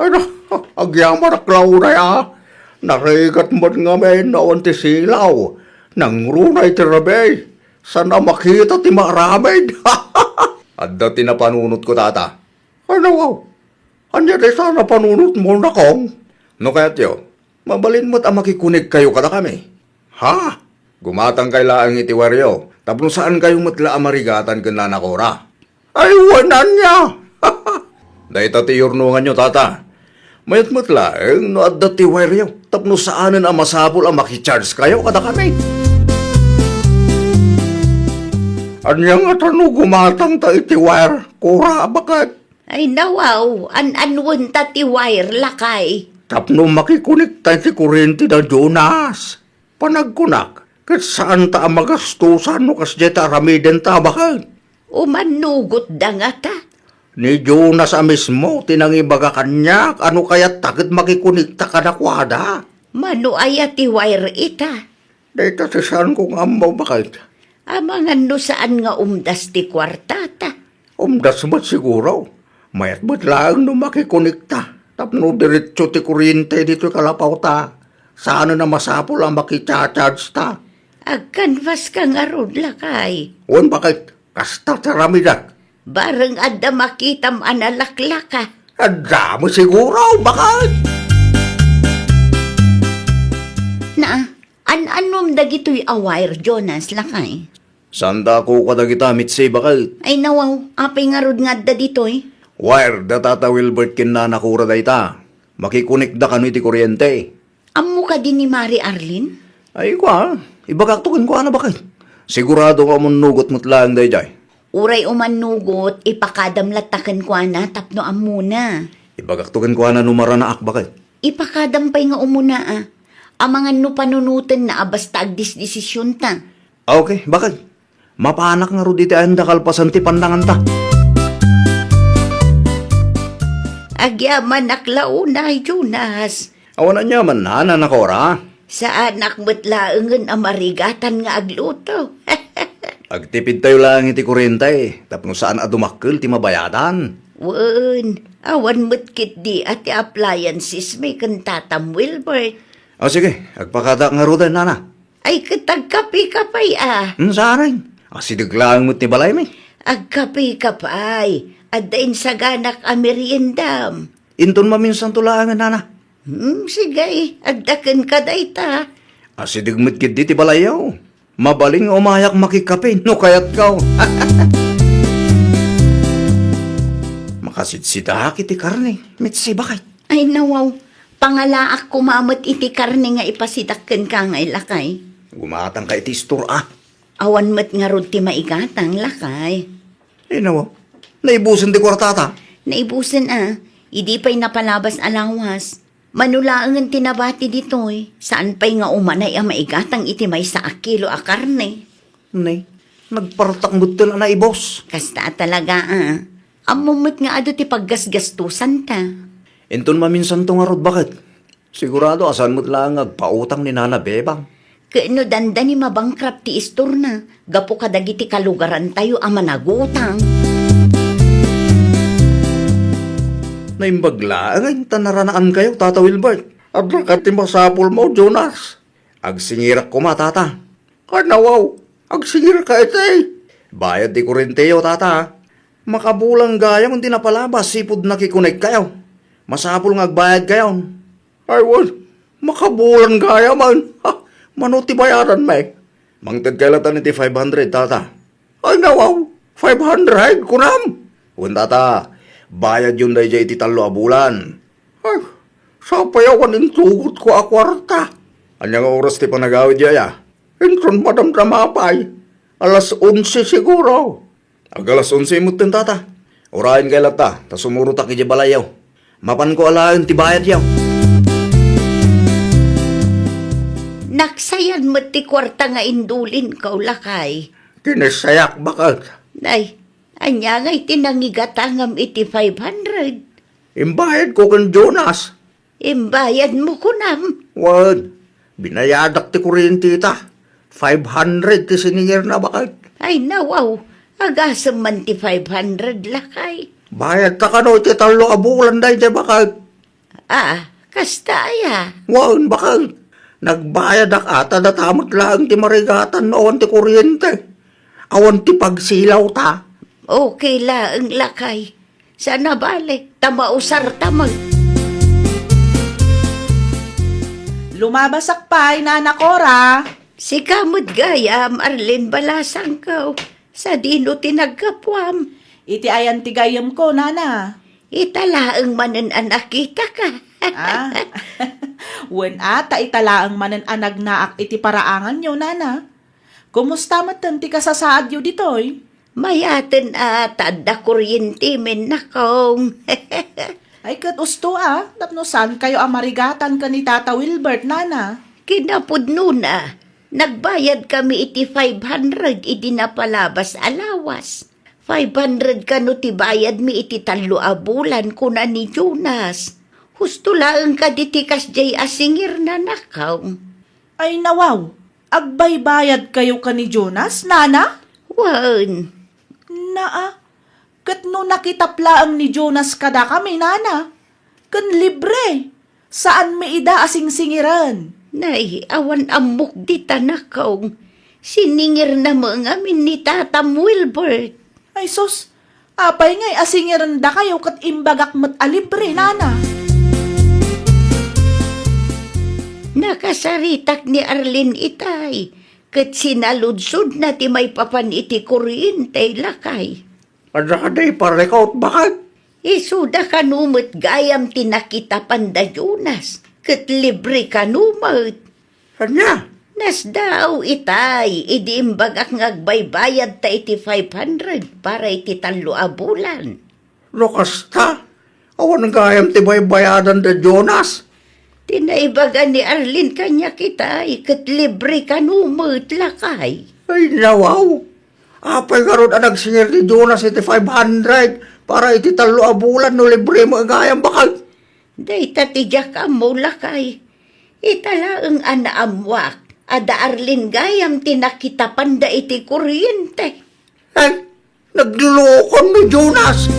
B: Ay na, agyaman aklaw na ya. Narigat mo't ngamin awan ti silaw. Nang runay ti rabay. Sana makita ti maramid. Adda ti napanunot ko tata. Ano wow? Anya di sana panunot mo na kong. No kaya tiyo, mabalin mo't ang makikunig kayo kada kami. Ha? Gumatang kailaang iti waryo. Tapno saan kayo matla amarigatan kena nakora? Ay, wanan niya! Dahil ti yurnungan nyo, tata. Mayat matla, no at dati waryo. Tapno saanan ang masapol ang makicharge kayo kada kami. Anyang at ano gumatang ta iti wire? Kura, bakit?
C: Ay nawaw, an-anwan ta ti wire lakay.
B: Tapno makikunik tayo ti kurente na Jonas. Panagkunak, kat saan ta ang magastusan no kas jeta aramiden ta bakit?
C: Umanugot da nga ta.
B: Ni Jonas mismo, tinangibaga kanyak, ano kaya takit makikunik ta kadakwada?
C: Mano aya ti wire ita.
B: Dito si saan kong amaw bakit?
C: Amangan no saan nga umdas ti kwartata.
B: Umdas mo't siguro. Mayat mo't lang no makikunik ta. Tapno diretso ti kuryente dito kalapaw ta. Saan na masapol ang makicharge ta?
C: Agkanvas ka nga rod lakay.
B: Wan bakit? Kasta taramidak.
C: Barang adda makitam analaklaka.
B: Adda mo siguro, bakit?
C: Na, an-anom dagito'y awire, Jonas, lakay.
B: Sanda ko kadagita mitsi bakit?
C: Ay nawaw, apay nga rod nga adda dito'y.
B: Wire da tata Wilbert kinanakura da ita. Makikunik da kano iti kuryente.
C: Amo ka din ni Mari Arlene?
B: Ay kwa, ibagaktukin ko na bakit? Sigurado ka mong nugot mo't lang da jay.
C: Uray umanugot, ipakadamlatakan ko na, tapno amuna.
B: Ibagaktukin ko na numara na ak bakit?
C: Ipakadampay nga umuna Amangan no panunutan na basta agdisdesisyon ta.
B: Okay, bakit? Mapanak nga ro diti anda kalpasan ti pandangan ta.
C: Agyaman naklaunay, Jonas.
B: Awan na niya man na, nanakora.
C: Sa anak mo't laengan amarigatan nga agluto.
B: Agtipid tayo lang iti kuryente. Tapno saan adumakkel ti mabayadan.
C: Wan, awan mo't kit di at appliances may kantatam Wilbert.
B: O sige, agpakada nga ro din, nana.
C: Ay katagkapi-kapay
B: Saan rin? Asidiglaan mo't ti balay mi.
C: Agkapi-kapay. Adain sa ganak ameriendam.
B: Inton maminsan tulangan, nana.
C: Sige, agdakan ka dayta.
B: Asidig mo't kid di ti balayaw. Mabaling umayak makikapin, no kayat kaw. Makasidsida kiti karne. Mitsi bakit?
C: Ay nawaw, pangalaak kumamot iti karne nga ipasidakken ka nga ilakay.
B: Gumatang ka iti store,
C: Awan mat nga rod ti maigatang lakay.
B: Nawa, naibusan di kwartata.
C: Naibusan Idi pa'y napalabas alawas. Manulaang ang tinabati dito'y. Saan pa'y nga umanay ang maigatang iti may sa kilo a karne.
B: Nay, nagpartak mo tila na ibos.
C: Kasta talaga Amumot nga ado ti paggasgastusan ta.
B: Inton maminsan to nga rod, bakit? Sigurado asan mo't lang agpautang ni Nana Bebang.
C: Kaano danda ni mabangkrap ti istor na. Gapo kadagiti kalugaran tayo ang managutang.
B: Naimbagla, ang tanaranaan kayo, Tata Wilbert. At nakati masapol mo, Jonas. Agsingirak ko matata. Kanawaw, agsingirak ka ite. Bayad di kurenteo, Tata. Makabulang gayang hindi napalabas, sipod nakikunig kayo. Masapol nga agbayad kayo. Ay, well, makabulang gaya man. Ha, manuti bayaran, may. Mangtad kailatan iti 500, Tata. Ay, nawaw, 500, kunam. Kung, Tata, bayad yun dahi iti 3 a bulan. Ay, sa payawan yung tugot ko a kwarta. Anyang oras ti panagawid yaya. Intron madamdamapay. Alas 11 siguro. Ag alas 11 mo tin, Tata. Urahin kay lata, ta sumuro ta kiji balayaw. Mapan ko alayon ti bayad yaw.
C: Naksayan mo ti kwarta nga indulin ka ulakay.
B: Kinasayak bakit?
C: Nay, anya nga iti nangigatangam iti 500.
B: Imbayad ko kan Jonas.
C: Imbayad mo kunam.
B: Wag, binayadak ti kuryente ta. 500 ti siningir na bakit?
C: Ay nawaw, agasam man ti 500 lakay.
B: Bayad ta ka no iti 3 a bulan dahi di bakit?
C: Kasta aya.
B: Wag, bakit? Nagbayad ak ata na tamot lang ti marigatan noon ti kuryente. Awan ti pagsilaw ta.
C: Okay la ang lakay. Sana balik, tamausar tamag.
E: Lumabasak pa'y, Nana Cora.
C: Si kamot gayam, Arlene Balasang kaw. Sa dino tinagkapwam.
E: Iti ayan tigayam ko, Nana.
C: Italaang manan anakita ka.
E: Wen ata italaang manan anag naak iti paraangan nyo, Nana. Kumusta matan ti kasasaad yo ditoy?
C: Mayaten tadda kuryente men nakong.
E: Ay kat usto tapno saan kayo amarigatan ka ni Tata Wilbert, Nana?
C: Kinapudno na. Nagbayad kami iti 500 iti napalabas alawas. 500 kano ti bayad mi iti 3 a bulan kuna ni Jonas. Husto lang ka ditikas jay asingir na nakaw.
E: Ay nawaw, agbaybayad kayo ka ni Jonas, Nana?
C: Wan.
E: Kat no nakitapla ang ni Jonas kada kami, Nana. Kan libre. Saan may ida asing singiran?
C: Nay, awan amok di tanakaw. Siningir na mga amin ni Tatam Wilbert.
E: Ay sus, apay ngay asingiran da kayo kat imbagak mat alibre, Nana.
C: Nakasaritak ni Arlene itay. Kat sinaludsod na ti may papan iti kuryente lakay.
B: Adaday parekaut bakit?
C: Isuda kanumot gayam tinakita panda Jonas. Kat libre kanumot.
B: Kanya?
C: Nas daw itay, idi imbagak ngagbaybayad ta iti 500 para iti 3 a bulan.
B: Lukas ta? Awan gayam ti baybayadan da Jonas.
C: Tinaibaga ni Arlene kanya kitay, kat libre kanumot lakay.
B: Ay nawaw. Apay karon ang nagsingir ni Jonas iti 500 para iti 3 a bulan no libre mo gayam bakit?
C: Day tatijak mo lakay. Italaang anaamwak. Ada Arlene gayam tinakita panda iti kuryente.
B: Ay, naglulokon ni Jonas.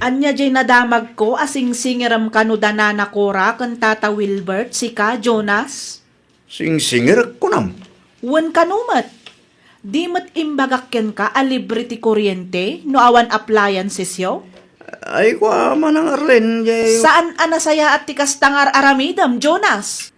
E: Anya jay nadamag ko asing singiram kano da Nana Cora kan Tata Wilbert si ka, Jonas?
B: Sing-singir ko nam.
E: Wen kanumat. Di mat imbagak ken ka alibre ti kuryente no awan appliances yo?
B: Ay, kwa manang Arlen, jay.
E: Saan anasaya at ti kastangar aramidam, Jonas?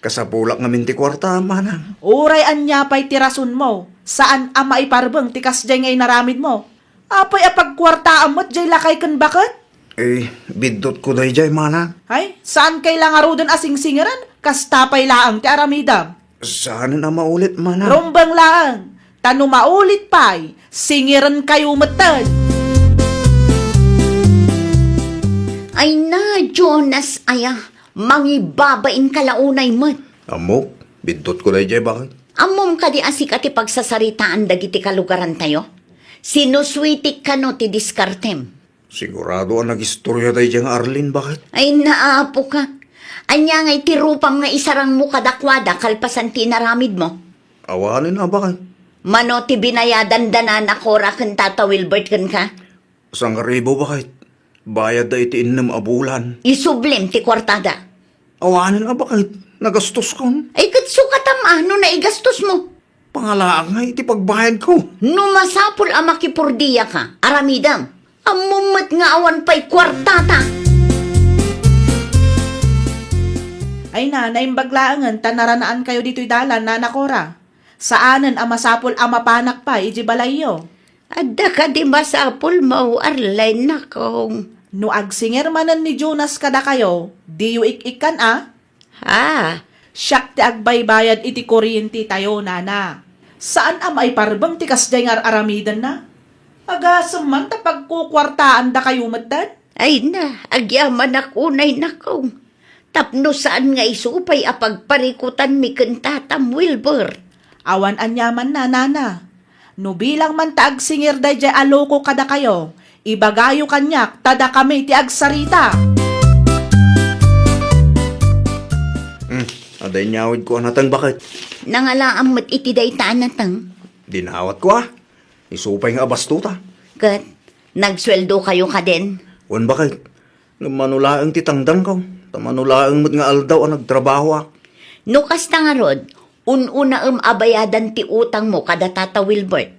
B: Kasapulak ngamin ti kwarta, manang.
E: Uray anya pa'y tirasun mo. Saan ama iparbeng tikas jay ngay naramid mo? Apay apagkwartaan mo't jay lakay kan bakit?
B: Eh, bidot ko day jay, manang.
E: Ay, saan kay lang arudan asing singiran? Kastapay laang ti aramidam.
B: Saan na maulit, manang?
E: Rumbang laang. Tano maulit pa'y, singiran kayo matad.
C: Ay na, Jonas, aya, mangibabain kalaunay mo.
B: Amo, bidot ko dayjay bakit?
C: Amom ka di asik ati pagsasaritaan dagiti kalugaran tayo. Sinuswitik ka no ti diskartem.
B: Sigurado ang nag-istorya dayjay nga Arlene bakit?
C: Ay naapo ka. Anya ngay ti rupam nga isarang mo kadakwada kalpasan ti naramid mo.
B: Awanin na bakit?
C: Mano ti binayadan danan ako raken Tata Wilbert kan ka?
B: Sang ribo bakit? Bayad da iti innem abulan.
C: Isublim ti kwartada.
B: Awanin na bakit? Nagastos ko.
C: Ay katsukatam ano na igastos mo.
B: Pangalaan nga iti pagbayad ko.
C: Numasapul ang makipurdiya ka, aramidam. Amumat nga awan pa'y kwartata.
E: Ay na, naimbaglaangan, tanaranaan kayo dito'y dalan, nanakora. Saanan ang masapol ang mapanak pa, iji balayo.
C: Adda ka di masapul mo, Arlene na kong.
E: No agsinger manan ni Jonas kada kayo, di yu ik-ikan
C: Ha?
E: Siyak ti agbaybayad iti kuryente tayo, nana. Saan am ay parbang ti kasday nga aramidan na? Agasam man ta pagkukwartaan da kayo matdan?
C: Ay na, agyaman akunay na kong. Tapno saan nga isupay apagparikutan mi kentatam Wilbur.
E: Awan anyaman na, nana. No bilang man ta agsingir da jay aloko kada kayo, ibagayo kanyak, tada kami ti agsarita.
B: Aday nyawid ko anatang bakit?
C: Nangalaang mat iti daytaan natang.
B: Dinawat ko Isupay nga abastuta.
C: Kat, nagsweldo kayo ka din.
B: Wan bakit? Manulaang titangdang ko. Manulaang mat nga aldaw ang nagtrabaho
C: No kasta nga rod, ununa abayadan ti utang mo kada Tata Wilbert.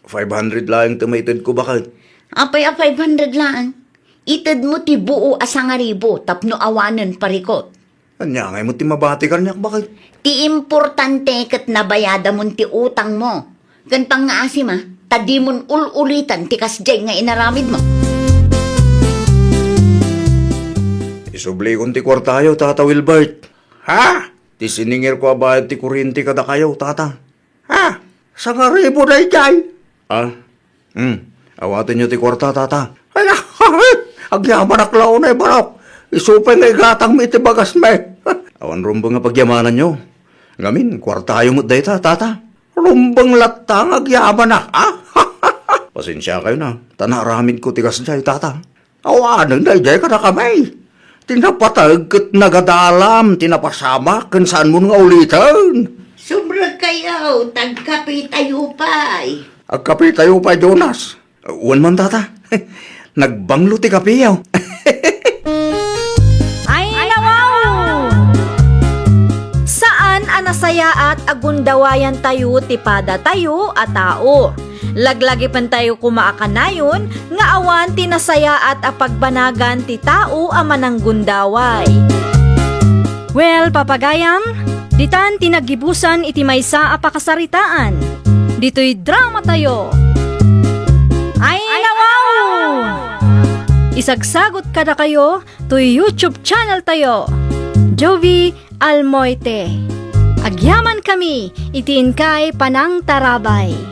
B: 500 lang tumated ko bakit?
C: Apay a 500 lang. Itad mo ti buo asangaribo tapno awanan parikot.
B: Anya ngay mo ti mabati kanyak bakit?
C: Ti importante kat nabayada mo ti utang mo. Gantang nga asim tadi mon ululitan ti kasjay nga inaramid mo.
B: Isubli kong ti kwartayo, Tata Wilbert. Ha? Ti siningir ko abayad ti kurinti kada kayo, Tata. Ha? Sa nga ribo na ijay. Awatin nyo ti kwarta, Tata. Ay, agyaman aklaw na ibarok. Isupay nga igatang mi iti bagas me. Awan rumbang nga pagyamanan nyo. Ngamin, kwartayo mo't dayta, Tata. Rumbang latang agyaman na, ha? Pasensya kayo na. Tanaramid ko tigas jay, Tata. Awanan na ijay ka na kami. Tinapatag kat nagadalam, tinapasama, kan saan mo nga ulitan.
C: Sobra kayo, tagkapi tayo pa'y.
B: Agkapi tayo pa, Jonas. Uwan man, Tata. Nagbanglo ti kapiyaw.
A: Ay, nawaw! Saan anasaya at agundawayan tayo tipada tayo at tao? Laglagi pan tayo kumaakanayon, nga awan tinasaya at apagbanagan ti tao amanang gundaway. Well, papagayam, ditan tinagibusan iti maysa apakasaritaan. Dito'y drama tayo. Ay, nawaw! Isagsagot kada kayo to YouTube channel tayo. Jovi Almoite. Agyaman kami, itiin kay Panang Tarabay.